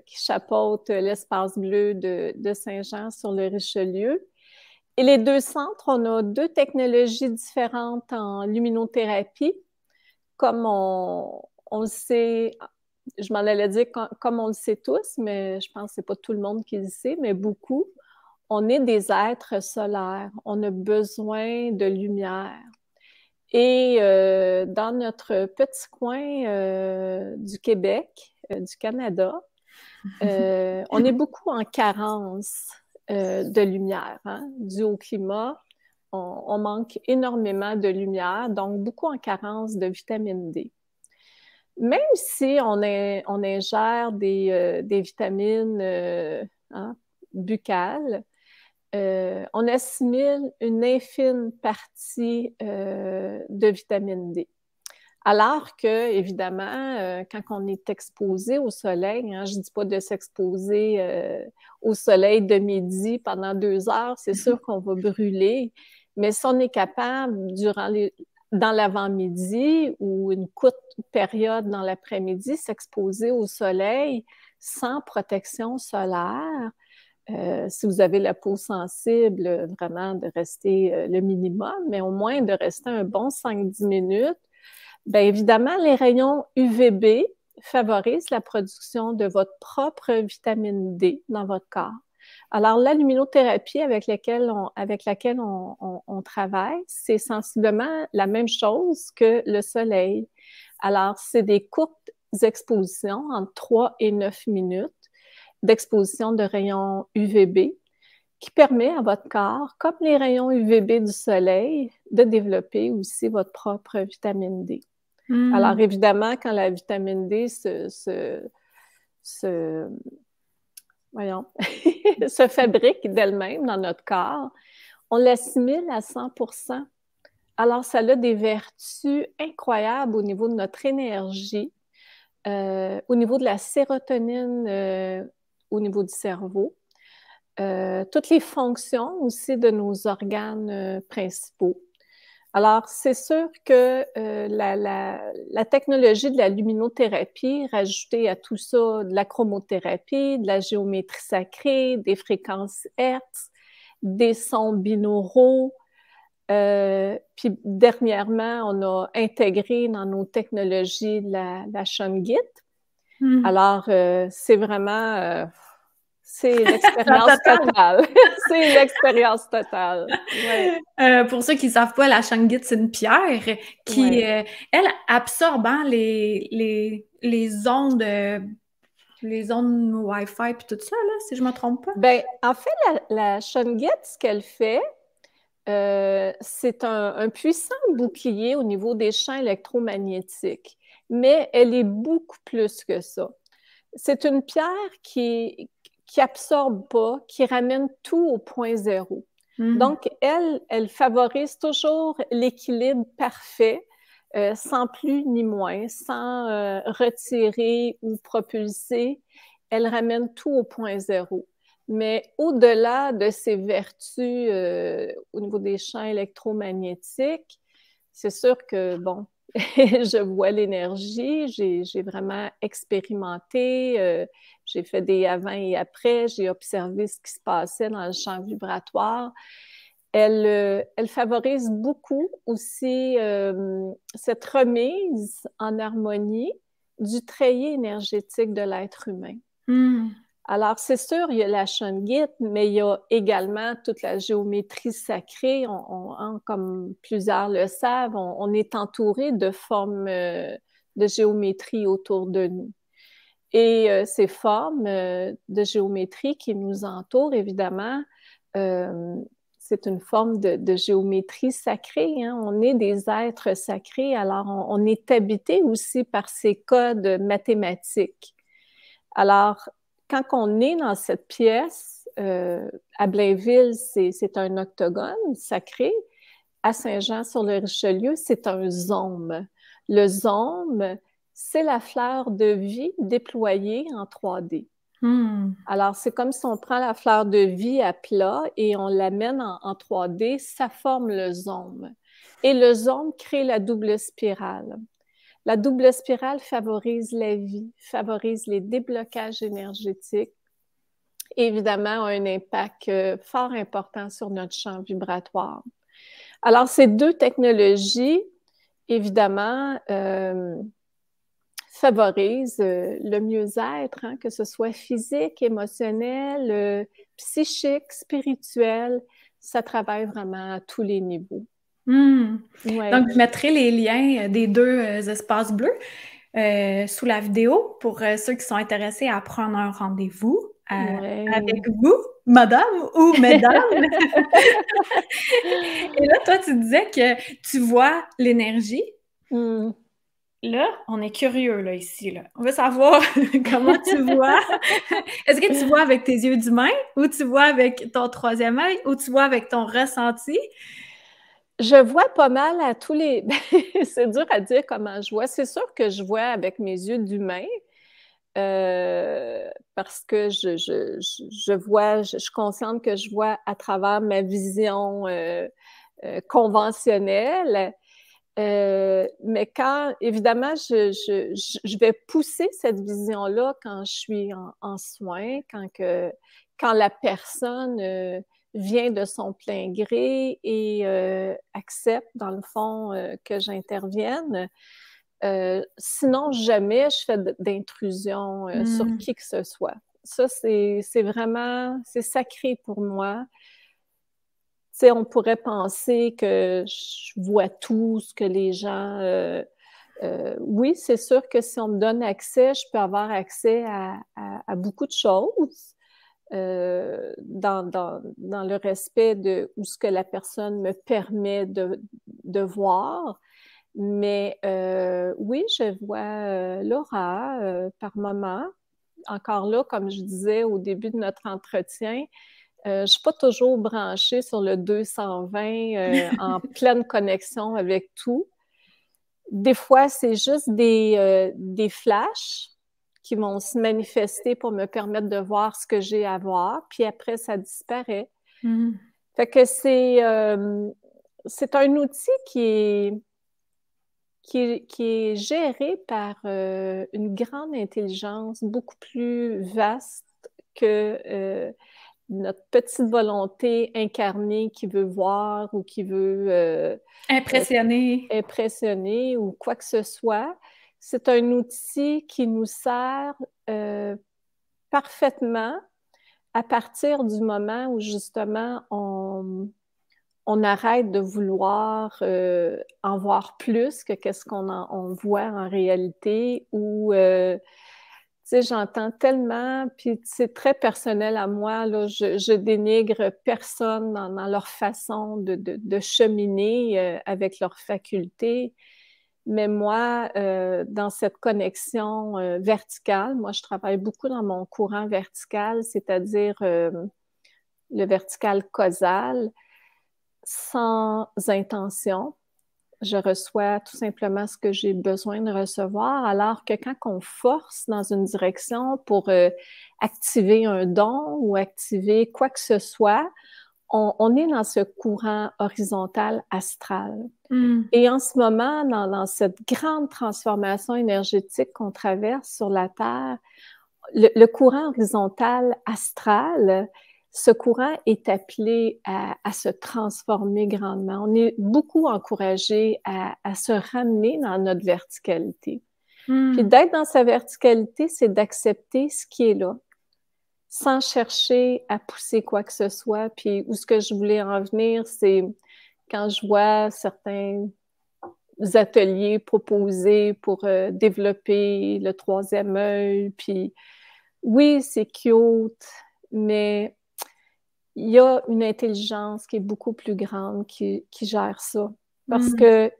chapeaute l'Espace Bleu de Saint-Jean sur le Richelieu. Et les deux centres, on a deux technologies différentes en luminothérapie. Comme on le sait, je m'en allais dire comme on le sait tous, mais je pense que ce n'est pas tout le monde qui le sait, mais beaucoup. On est des êtres solaires. On a besoin de lumière. Et dans notre petit coin du Québec, du Canada, On est beaucoup en carence de lumière, hein, dû au climat. On manque énormément de lumière, donc beaucoup en carence de vitamine D. Même si on ingère des vitamines hein, buccales, on assimile une infime partie de vitamine D. Alors que, évidemment, quand on est exposé au soleil, hein, je ne dis pas de s'exposer au soleil de midi pendant 2 heures, c'est sûr qu'on va brûler, mais si on est capable, dans l'avant-midi ou une courte période dans l'après-midi, s'exposer au soleil sans protection solaire, si vous avez la peau sensible, vraiment de rester le minimum, mais au moins de rester un bon 5-10 minutes. Bien évidemment, les rayons UVB favorisent la production de votre propre vitamine D dans votre corps. Alors, la luminothérapie avec laquelle on travaille, c'est sensiblement la même chose que le soleil. Alors, c'est des courtes expositions entre 3 et 9 minutes d'exposition de rayons UVB qui permet à votre corps, comme les rayons UVB du soleil, de développer aussi votre propre vitamine D. Alors, évidemment, quand la vitamine D se fabrique d'elle-même dans notre corps, on l'assimile à 100%. Alors, ça a des vertus incroyables au niveau de notre énergie, au niveau de la sérotonine, au niveau du cerveau, toutes les fonctions aussi de nos organes principaux. Alors, c'est sûr que la technologie de la luminothérapie, rajoutée à tout ça, de la chromothérapie, de la géométrie sacrée, des fréquences Hertz, des sons binauraux, puis dernièrement, on a intégré dans nos technologies la Shungite. Alors, c'est vraiment... c'est l'expérience totale. C'est l'expérience totale. Ouais. Pour ceux qui ne savent pas, la Shungite, c'est une pierre qui, elle, absorbe hein, les ondes Wi-Fi et tout ça, là, si je ne me trompe pas. Ben, en fait, la Shungite, ce qu'elle fait, c'est un puissant bouclier au niveau des champs électromagnétiques, mais elle est beaucoup plus que ça. C'est une pierre qui absorbe pas, qui ramène tout au point zéro. Donc, elle favorise toujours l'équilibre parfait, sans plus ni moins, sans retirer ou propulser. Elle ramène tout au point zéro. Mais au-delà de ses vertus au niveau des champs électromagnétiques, c'est sûr que, bon, je vois l'énergie, j'ai vraiment expérimenté, j'ai fait des avant et après, j'ai observé ce qui se passait dans le champ vibratoire. Elle favorise beaucoup aussi cette remise en harmonie du treillis énergétique de l'être humain. Alors, c'est sûr, il y a la Shungite, mais il y a également toute la géométrie sacrée. Comme plusieurs le savent, on est entouré de formes de géométrie autour de nous. Et ces formes de géométrie qui nous entourent, évidemment, c'est une forme de géométrie sacrée. Hein? On est des êtres sacrés, alors on est habité aussi par ces codes mathématiques. Alors, quand on est dans cette pièce, à Blainville, c'est un octogone sacré. À Saint-Jean-sur-le-Richelieu, c'est un zome. Le zome, c'est la fleur de vie déployée en 3D. Alors, c'est comme si on prend la fleur de vie à plat et on l'amène en 3D, ça forme le zome. Et le zome crée la double spirale. La double spirale favorise la vie, favorise les déblocages énergétiques et évidemment a un impact fort important sur notre champ vibratoire. Alors, ces deux technologies, évidemment, favorisent le mieux-être, hein, que ce soit physique, émotionnel, psychique, spirituel. Ça travaille vraiment à tous les niveaux. Ouais. Donc, je mettrai les liens des deux espaces bleus. sous la vidéo pour ceux qui sont intéressés à prendre un rendez-vous avec Ouais. vous, madame ou mesdames. Et là, toi, tu disais que tu vois l'énergie. Hmm. Là, on est curieux, là, ici, là. On veut savoir comment tu vois. Est-ce que tu vois avec tes yeux d'humain ou tu vois avec ton troisième œil ou tu vois avec ton ressenti? Je vois pas mal à tous les... C'est dur à dire comment je vois. C'est sûr que je vois avec mes yeux d'humain parce que je vois, je suis consciente que je vois à travers ma vision conventionnelle. Mais quand, évidemment, je vais pousser cette vision-là quand je suis en soins, quand la personne vient de son plein gré et accepte, dans le fond, que j'intervienne. Sinon, jamais je fais d'intrusion sur qui que ce soit. Ça, c'est vraiment, c'est sacré pour moi. Tu sais, on pourrait penser que je vois tout ce que les gens... oui, c'est sûr que si on me donne accès, je peux avoir accès à beaucoup de choses dans le respect de où ce que la personne me permet de voir. Mais oui, je vois Laura par moment. Encore là, comme je disais au début de notre entretien, je ne suis pas toujours branchée sur le 220 en pleine connexion avec tout. Des fois, c'est juste des flashs qui vont se manifester pour me permettre de voir ce que j'ai à voir, puis après, ça disparaît. Mm. Fait que c'est un outil qui est géré par une grande intelligence beaucoup plus vaste que notre petite volonté incarnée qui veut voir ou qui veut Impressionné. impressionner ou quoi que ce soit. C'est un outil qui nous sert parfaitement à partir du moment où justement on arrête de vouloir en voir plus que qu'est-ce on voit en réalité ou tu sais, j'entends tellement, puis c'est très personnel à moi, là, je dénigre personne dans leur façon de cheminer avec leurs facultés. Mais moi, dans cette connexion verticale, moi, je travaille beaucoup dans mon courant vertical, c'est-à-dire le vertical causal, sans intention. Je reçois tout simplement ce que j'ai besoin de recevoir, alors que quand on force dans une direction pour activer un don ou activer quoi que ce soit, on est dans ce courant horizontal astral. Mm. Et en ce moment, dans cette grande transformation énergétique qu'on traverse sur la Terre, le courant horizontal astral, ce courant est appelé à se transformer grandement. On est beaucoup encouragé à se ramener dans notre verticalité. Puis d'être dans sa verticalité, c'est d'accepter ce qui est là, sans chercher à pousser quoi que ce soit. Puis où ce que je voulais en venir, c'est quand je vois certains ateliers proposés pour développer le troisième œil, puis oui, c'est cute, mais il y a une intelligence qui est beaucoup plus grande qui gère ça. Parce que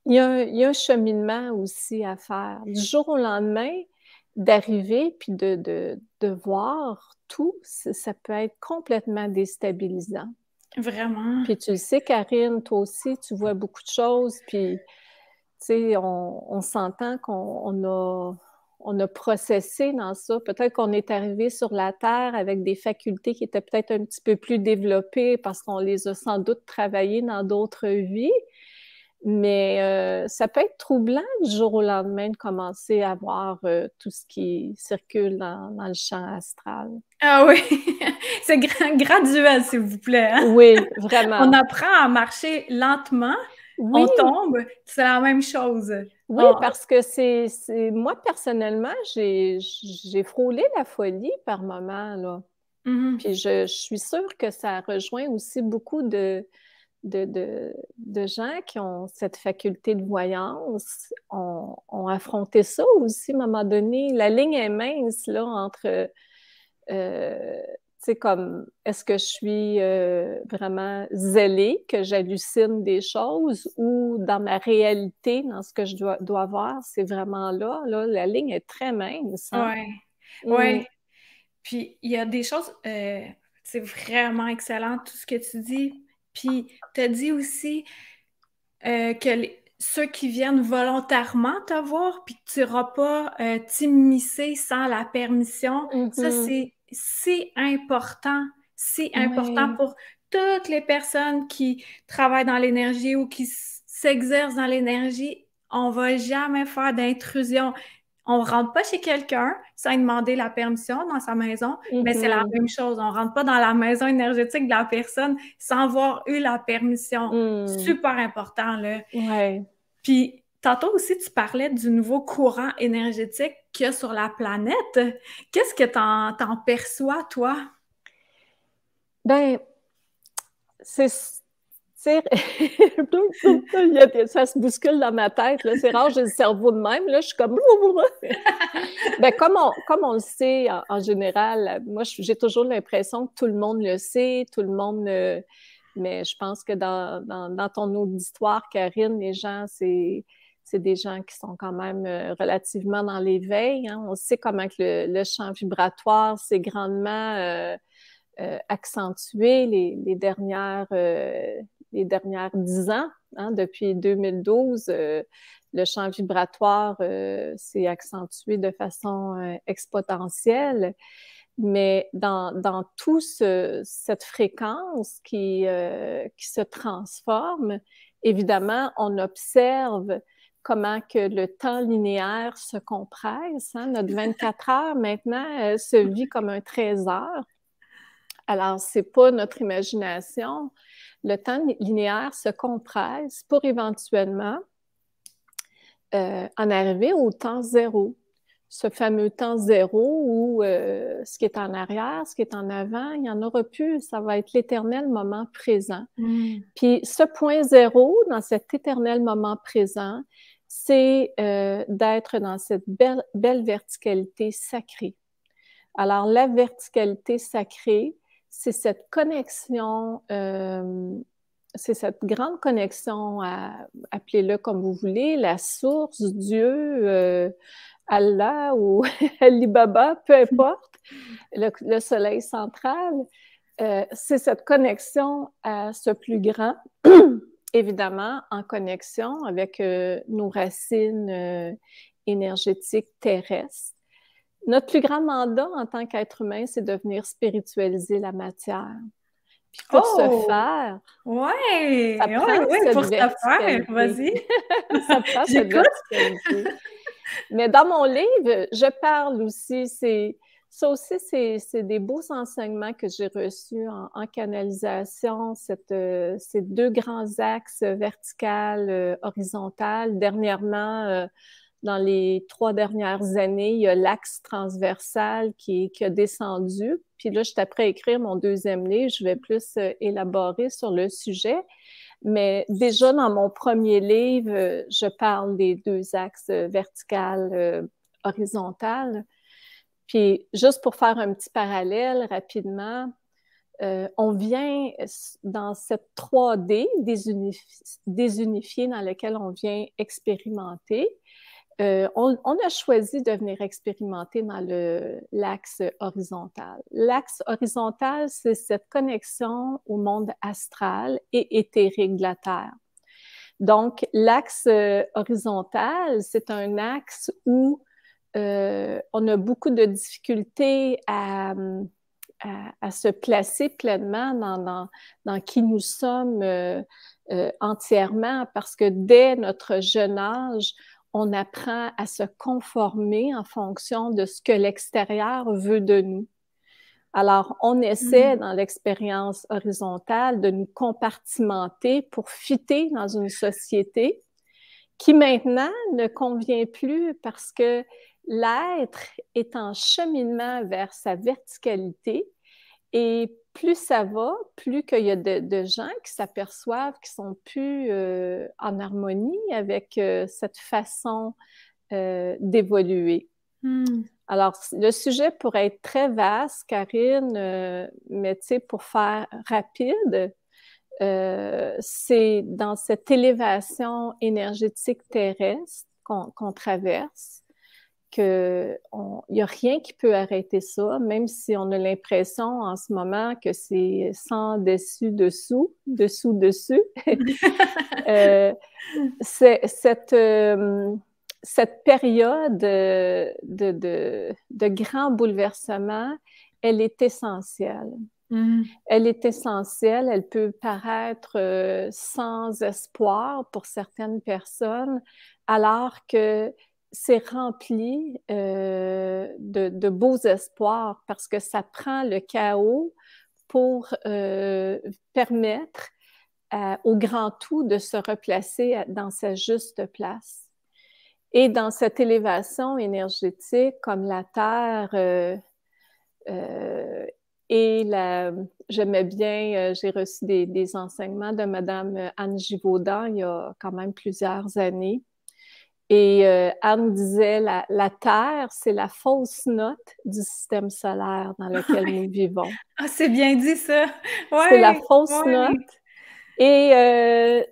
il y a un cheminement aussi à faire. Du jour au lendemain, d'arriver puis de voir tout, ça peut être complètement déstabilisant. Vraiment. Puis tu le sais, Karine, toi aussi, tu vois beaucoup de choses, puis tu sais, on s'entend on a processé dans ça. Peut-être qu'on est arrivé sur la Terre avec des facultés qui étaient peut-être un petit peu plus développées parce qu'on les a sans doute travaillées dans d'autres vies. Mais ça peut être troublant du jour au lendemain de commencer à voir tout ce qui circule dans le champ astral. Ah oui, c'est graduel, s'il vous plaît, hein? Oui, On vraiment. apprend à marcher lentement, Oui, on tombe, c'est la même chose. oui, parce que moi, personnellement, j'ai frôlé la folie par moment, là. Mhm. Puis je suis sûre que ça rejoint aussi beaucoup de de gens qui ont cette faculté de voyance ont affronté ça aussi à un moment donné. La ligne est mince là, entre tu sais, comme, est-ce que je suis vraiment zélée, que j'hallucine des choses, ou dans ma réalité, dans ce que je dois voir, c'est vraiment là, la ligne est très mince, hein? Ouais, Mm. ouais. Puis il y a des choses, c'est vraiment excellent tout ce que tu dis. Puis tu as dit aussi que ceux qui viennent volontairement te voir, puis que tu n'iras pas t'immiscer sans la permission, ça Mhm. c'est si important. Si important Oui. pour toutes les personnes qui travaillent dans l'énergie ou qui s'exercent dans l'énergie. On va jamais faire d'intrusion. On rentre pas chez quelqu'un sans demander la permission dans sa maison, mais c'est la Mhm. même chose. On rentre pas dans la maison énergétique de la personne sans avoir eu la permission. Mm. Super important, là. Ouais. Puis, tantôt aussi, tu parlais du nouveau courant énergétique qu'il y a sur la planète. Qu'est-ce que t'en perçois, toi? Ben, c'est ça se bouscule dans ma tête. Là. C'est rare, j'ai le cerveau de même. Là, je suis comme... Ben, comme on le sait en général, moi, j'ai toujours l'impression que tout le monde le sait, tout le monde... mais je pense que dans ton auditoire, Karine, les gens, c'est des gens qui sont quand même relativement dans l'éveil. Hein. On sait comment que le champ vibratoire s'est grandement accentué les dernières 10 ans. Hein, depuis 2012, le champ vibratoire s'est accentué de façon exponentielle. Mais dans toute cette fréquence qui se transforme, évidemment, on observe comment que le temps linéaire se compresse. Hein? Notre 24 heures maintenant se vit comme un 13 heures. Alors, c'est pas notre imagination. Le temps linéaire se compresse pour éventuellement en arriver au temps zéro. Ce fameux temps zéro où ce qui est en arrière, ce qui est en avant, il n'y en aura plus. Ça va être l'éternel moment présent. Mm. Puis ce point zéro, dans cet éternel moment présent, c'est d'être dans cette belle verticalité sacrée. Alors, la verticalité sacrée, c'est cette connexion, c'est cette grande connexion, appelez-le comme vous voulez, la source, Dieu, Allah ou Alibaba, peu importe, le soleil central, c'est cette connexion à ce plus grand, évidemment en connexion avec nos racines énergétiques terrestres. Notre plus grand mandat en tant qu'être humain, c'est de venir spiritualiser la matière. Puis pour ce Oh! faire, ça Ouais! prend Ouais, ouais, cette pour se faire, verticalité. vas-y. Ça prend cette J'écoute. verticalité. Mais dans mon livre, je parle aussi, ça aussi, c'est des beaux enseignements que j'ai reçus en canalisation, ces deux grands axes vertical, horizontal. Dernièrement, dans les 3 dernières années, il y a l'axe transversal qui a descendu. Puis là, je suis après à écrire mon deuxième livre. Je vais plus élaborer sur le sujet. Mais déjà, dans mon premier livre, je parle des deux axes vertical, horizontal. Puis juste pour faire un petit parallèle rapidement, on vient dans cette 3D désunifiée dans laquelle on vient expérimenter. On a choisi de venir expérimenter dans l'axe horizontal. L'axe horizontal, c'est cette connexion au monde astral et éthérique de la Terre. Donc, l'axe horizontal, c'est un axe où on a beaucoup de difficultés à se placer pleinement dans qui nous sommes entièrement, parce que dès notre jeune âge, on apprend à se conformer en fonction de ce que l'extérieur veut de nous. Alors, on essaie dans l'expérience horizontale de nous compartimenter pour fitter dans une société qui maintenant ne convient plus parce que l'être est en cheminement vers sa verticalité et plus ça va, plus qu'il y a de gens qui s'aperçoivent qu'ils sont plus en harmonie avec cette façon d'évoluer. Alors, le sujet pourrait être très vaste, Karine, mais tu sais, pour faire rapide, c'est dans cette élévation énergétique terrestre qu'on traverse qu'il n'y a rien qui peut arrêter ça, même si on a l'impression en ce moment que c'est sans dessus-dessous, dessous-dessus. Cette période de grand bouleversement, elle est essentielle. Elle est essentielle, elle peut paraître sans espoir pour certaines personnes, alors que c'est rempli de beaux espoirs parce que ça prend le chaos pour permettre au grand tout de se replacer dans sa juste place. Et dans cette élévation énergétique, comme la Terre j'aimais bien, j'ai reçu des enseignements de Madame Anne Givaudan il y a quand même plusieurs années. Et Anne disait, la Terre, c'est la fausse note du système solaire dans lequel nous vivons. Ah, c'est bien dit ça! Ouais, c'est la fausse ouais. note. Et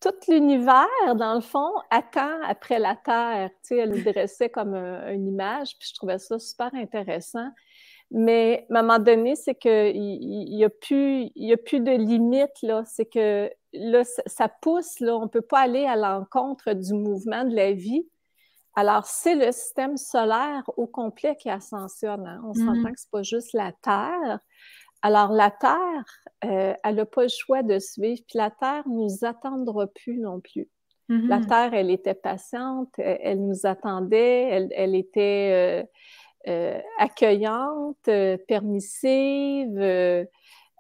tout l'univers, dans le fond, attend après la Terre. Tu sais, elle nous dressait comme une image, puis je trouvais ça super intéressant. Mais à un moment donné, c'est qu'il n'y a plus de limite, là. C'est que là, ça pousse, là. On ne peut pas aller à l'encontre du mouvement de la vie. Alors, c'est le système solaire au complet qui ascensionne. Hein? On s'entend que ce n'est pas juste la Terre. Alors, la Terre, elle n'a pas le choix de suivre, puis la Terre ne nous attendra plus non plus. La Terre, elle était patiente, elle nous attendait, elle était accueillante, permissive,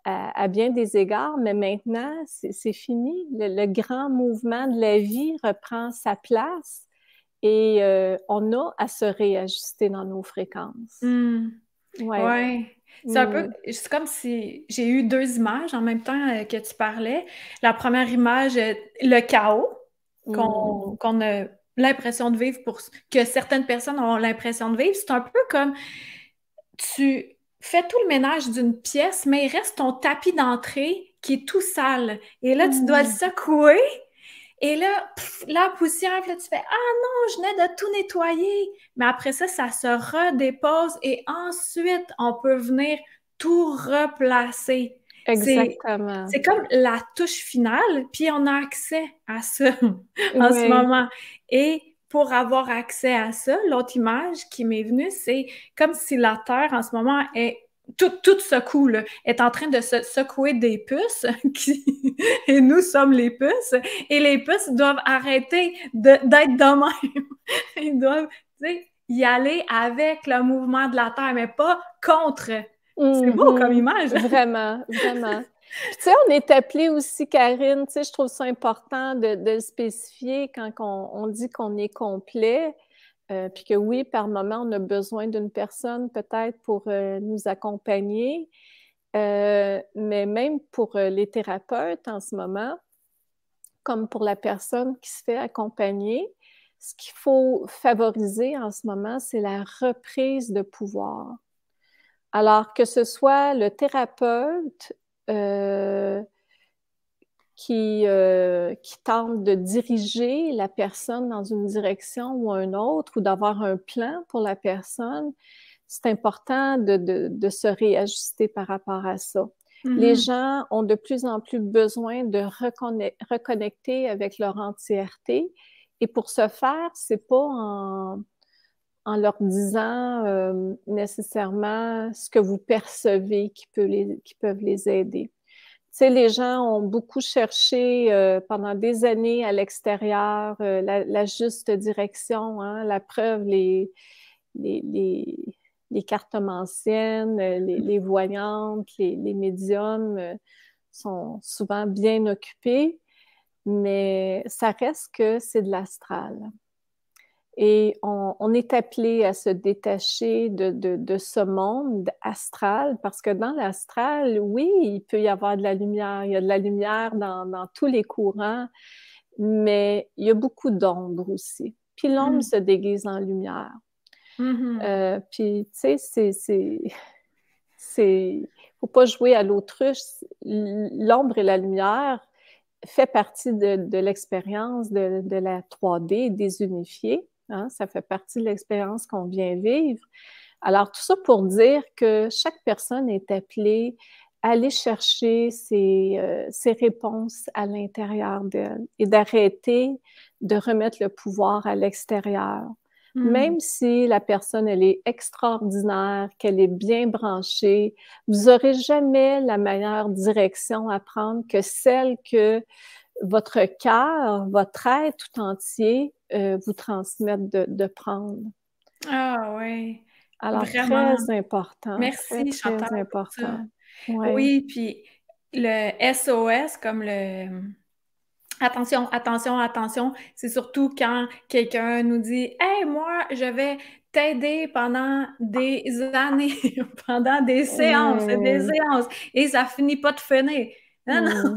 à bien des égards, mais maintenant, c'est fini. Le grand mouvement de la vie reprend sa place et on a à se réajuster dans nos fréquences. Ouais. C'est un peu, c'est comme si j'ai eu deux images en même temps que tu parlais. La première image, le chaos qu'on a l'impression de vivre que certaines personnes ont l'impression de vivre. C'est un peu comme tu fais tout le ménage d'une pièce, mais il reste ton tapis d'entrée qui est tout sale. Et là, tu dois le secouer. Et là, la poussière, puis là, tu fais « Ah non, je venais de tout nettoyer! » Mais après ça, ça se redépose et ensuite, on peut venir tout replacer. Exactement. C'est comme la touche finale, puis on a accès à ça en ce moment. Et pour avoir accès à ça, l'autre image qui m'est venue, c'est comme si la Terre, en ce moment, est tout secoue, là, est en train de se secouer des puces et nous sommes les puces et les puces doivent arrêter d'être de même. Ils doivent, tu sais, y aller avec le mouvement de la Terre, mais pas contre. C'est beau comme image. Vraiment, vraiment. Puis, tu sais, on est appelé aussi, Karine, tu sais, je trouve ça important de le spécifier quand on dit qu'on est complet. Puis que oui, par moment, on a besoin d'une personne peut-être pour nous accompagner. Mais même pour les thérapeutes en ce moment, comme pour la personne qui se fait accompagner, ce qu'il faut favoriser en ce moment, c'est la reprise de pouvoir. Alors que ce soit le thérapeute qui tente de diriger la personne dans une direction ou une autre, ou d'avoir un plan pour la personne, c'est important de se réajuster par rapport à ça. Les gens ont de plus en plus besoin de reconnecter avec leur entièreté. Et pour ce faire, c'est pas en leur disant nécessairement ce que vous percevez qui peuvent les aider. Tu sais, les gens ont beaucoup cherché pendant des années à l'extérieur la juste direction, hein, la preuve, les cartomanciennes, les voyantes, les médiums sont souvent bien occupés, mais ça reste que c'est de l'astral. Et on est appelé à se détacher de ce monde astral, parce que dans l'astral, oui, il peut y avoir de la lumière. Il y a de la lumière dans tous les courants, mais il y a beaucoup d'ombre aussi. Puis l'ombre se déguise en lumière. Puis, tu sais, faut pas jouer à l'autruche. L'ombre et la lumière fait partie de l'expérience de la 3D désunifiée. Hein? Ça fait partie de l'expérience qu'on vient vivre. Alors, tout ça pour dire que chaque personne est appelée à aller chercher ses réponses à l'intérieur d'elle et d'arrêter de remettre le pouvoir à l'extérieur. Même si la personne, elle est extraordinaire, qu'elle est bien branchée, vous n'aurez jamais la meilleure direction à prendre que celle que votre cœur, votre être tout entier vous transmette de prendre. Ah oui, Alors, vraiment. très important, très, Merci très Chantal pour ça. important. Ouais. Oui, puis le SOS, comme le attention, attention, attention, c'est surtout quand quelqu'un nous dit Hey, moi, je vais t'aider pendant des années, pendant des séances et des Ouais. séances, et ça finit pas de finir. Non, non.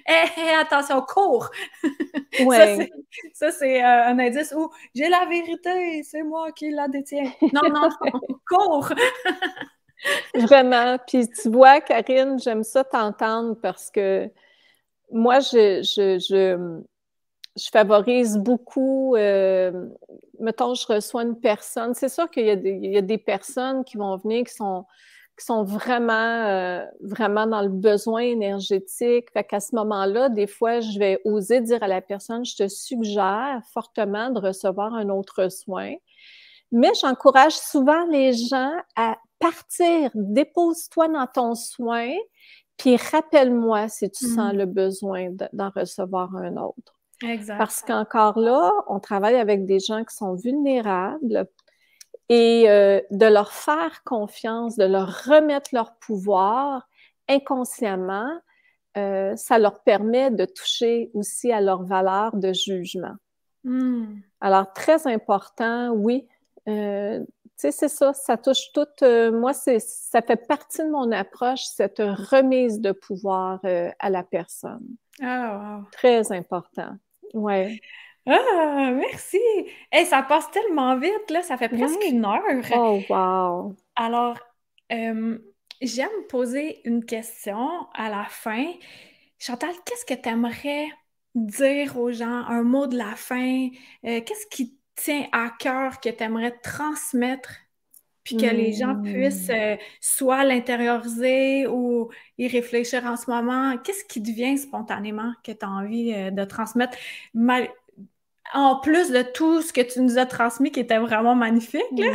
Hey, attention, cours! Ça, Ouais. c'est un indice où j'ai la vérité, c'est moi qui la détiens. Non, non, non, cours! Vraiment. Puis tu vois, Karine, j'aime ça t'entendre parce que moi, je favorise beaucoup, mettons, je reçois une personne. C'est sûr qu'il y a des personnes qui vont venir qui sont vraiment dans le besoin énergétique. Fait qu'à ce moment-là, des fois, je vais oser dire à la personne, je te suggère fortement de recevoir un autre soin. Mais j'encourage souvent les gens à partir, dépose-toi dans ton soin, puis rappelle-moi si tu sens le besoin d'en recevoir un autre. Exact. Parce qu'encore là, on travaille avec des gens qui sont vulnérables et de leur faire confiance, de leur remettre leur pouvoir inconsciemment, ça leur permet de toucher aussi à leur valeur de jugement. Alors, très important, oui. Tu sais, c'est ça, ça touche tout. Moi, ça fait partie de mon approche, cette remise de pouvoir à la personne. Ah, wow. Très important. Ouais. Ah, merci! Hey, ça passe tellement vite, là, ça fait presque Ouais. 1 heure. Oh, wow! Alors, j'aime poser une question à la fin. Chantal, qu'est-ce que tu aimerais dire aux gens, un mot de la fin? Qu'est-ce qui te tient à cœur que tu aimerais transmettre, puis que les gens puissent soit l'intérioriser ou y réfléchir en ce moment? Qu'est-ce qui te vient spontanément que tu as envie de transmettre? En plus de tout ce que tu nous as transmis qui était vraiment magnifique, là.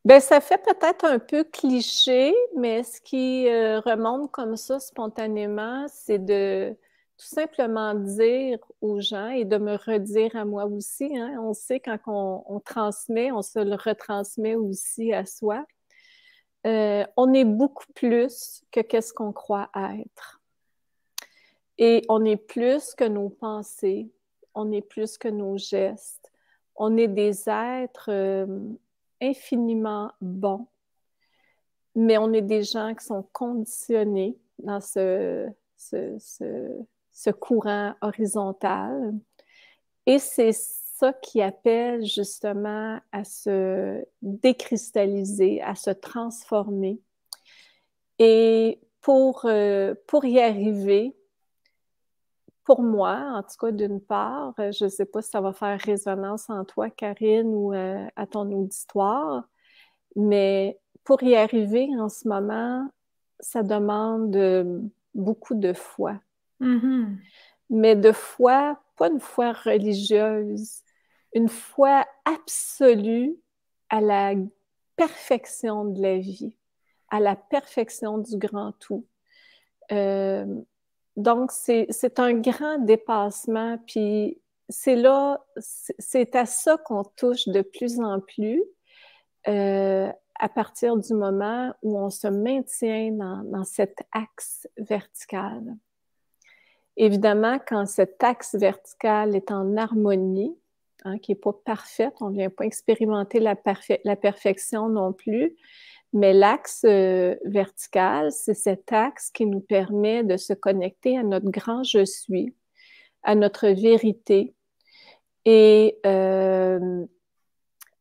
Ben, ça fait peut-être un peu cliché, mais ce qui remonte comme ça spontanément, c'est de tout simplement dire aux gens et de me redire à moi aussi. Hein. On sait quand on transmet, on se le retransmet aussi à soi. On est beaucoup plus que qu'est-ce qu'on croit être. Et on est plus que nos pensées, on est plus que nos gestes. On est des êtres infiniment bons, mais on est des gens qui sont conditionnés dans ce courant horizontal. Et c'est ça qui appelle justement à se décristalliser, à se transformer. Et pour y arriver, pour moi, en tout cas, d'une part, je ne sais pas si ça va faire résonance en toi, Karine, ou à ton auditoire, mais pour y arriver en ce moment, ça demande beaucoup de foi. Mais de foi, pas une foi religieuse, une foi absolue à la perfection de la vie, à la perfection du grand tout. Donc, c'est un grand dépassement, puis c'est à ça qu'on touche de plus en plus à partir du moment où on se maintient dans cet axe vertical. Évidemment, quand cet axe vertical est en harmonie, hein, qui n'est pas parfaite. On ne vient pas expérimenter la perfection non plus. Mais l'axe vertical, c'est cet axe qui nous permet de se connecter à notre grand je suis, à notre vérité et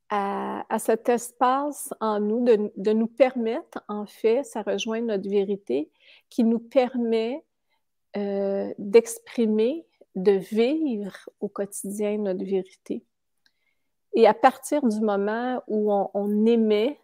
à cet espace en nous de nous permettre, en fait, ça rejoint notre vérité, qui nous permet d'exprimer, de vivre au quotidien notre vérité. Et à partir du moment où on émet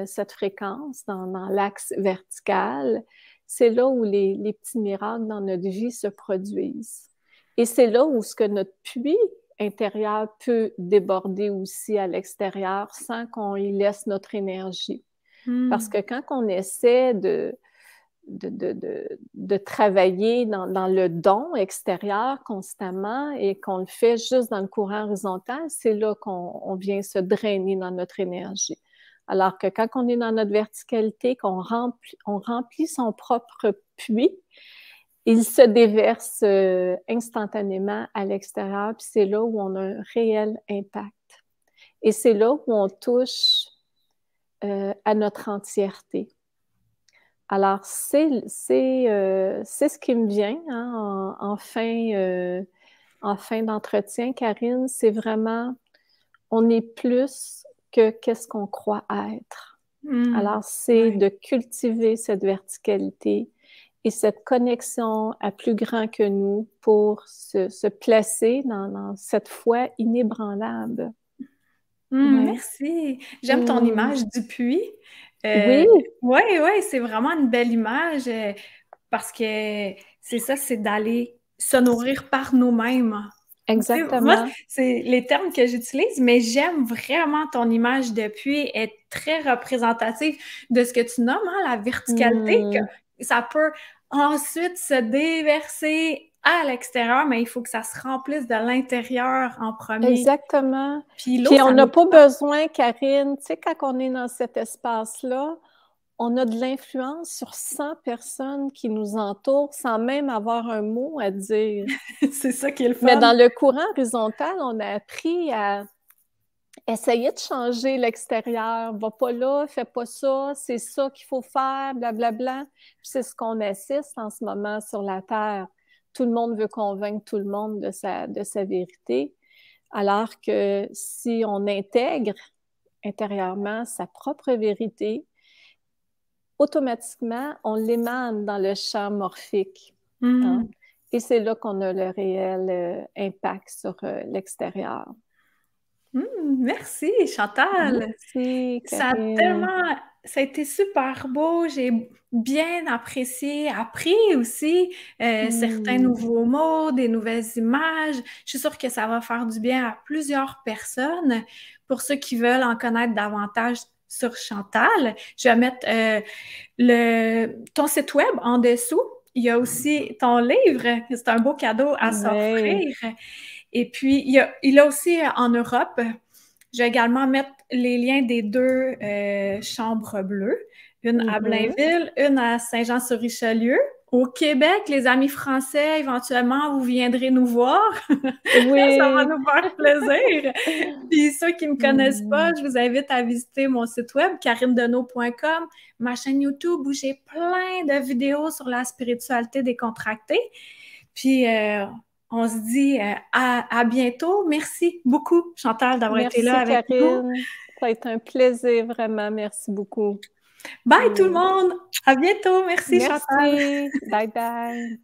cette fréquence dans l'axe vertical, c'est là où les petits miracles dans notre vie se produisent. Et c'est là où ce que notre puits intérieur peut déborder aussi à l'extérieur sans qu'on y laisse notre énergie. Parce que quand on essaie de travailler dans le don extérieur constamment et qu'on le fait juste dans le courant horizontal, c'est là qu'on vient se drainer dans notre énergie. Alors que quand on est dans notre verticalité, qu'on remplit son propre puits, il se déverse instantanément à l'extérieur, puis c'est là où on a un réel impact. Et c'est là où on touche à notre entièreté. Alors, c'est ce qui me vient hein, en fin d'entretien, Karine, c'est vraiment, on est plus que qu'est-ce qu'on croit être. Alors, c'est de cultiver cette verticalité et cette connexion à plus grand que nous pour se placer dans cette foi inébranlable. Merci. J'aime ton image du puits. Oui. Oui, c'est vraiment une belle image parce que c'est ça, c'est d'aller se nourrir par nous-mêmes. Exactement. Moi, c'est les termes que j'utilise, mais j'aime vraiment ton image de puits, elle est très représentative de ce que tu nommes, hein, la verticalité, que ça peut ensuite se déverser à l'extérieur, mais il faut que ça se remplisse de l'intérieur en premier. Exactement. Puis on n'a pas besoin, Karine, tu sais, quand on est dans cet espace-là, on a de l'influence sur 100 personnes qui nous entourent sans même avoir un mot à dire. C'est ça qui est le fun. Mais dans le courant horizontal, on a appris à essayer de changer l'extérieur. Va pas là, fais pas ça, c'est ça qu'il faut faire, blablabla. Puis c'est ce qu'on assiste en ce moment sur la Terre. Tout le monde veut convaincre tout le monde de sa vérité. Alors que si on intègre intérieurement sa propre vérité, automatiquement, on l'émane dans le champ morphique. Hein? Et c'est là qu'on a le réel impact sur l'extérieur. Merci, Chantal. Merci, Karine. Ça a été super beau. J'ai bien apprécié, appris aussi certains nouveaux mots, des nouvelles images. Je suis sûre que ça va faire du bien à plusieurs personnes. Pour ceux qui veulent en connaître davantage sur Chantal, je vais mettre ton site web en dessous. Il y a aussi ton livre. C'est un beau cadeau à s'offrir. Et puis, il a aussi en Europe, je vais également mettre les liens des 2 chambres bleues, une à Blainville, une à Saint-Jean-sur-Richelieu. Au Québec, les amis français, éventuellement, vous viendrez nous voir. Oui. Ça va nous faire plaisir. Puis ceux qui ne me connaissent pas, je vous invite à visiter mon site web, karinedeneau.com, ma chaîne YouTube où j'ai plein de vidéos sur la spiritualité décontractée. Puis, on se dit à bientôt. Merci beaucoup, Chantal, d'avoir été là avec nous. Karine. Ça a été un plaisir, vraiment. Merci beaucoup. Bye tout le monde! À bientôt! Merci, Chantal! Bye bye!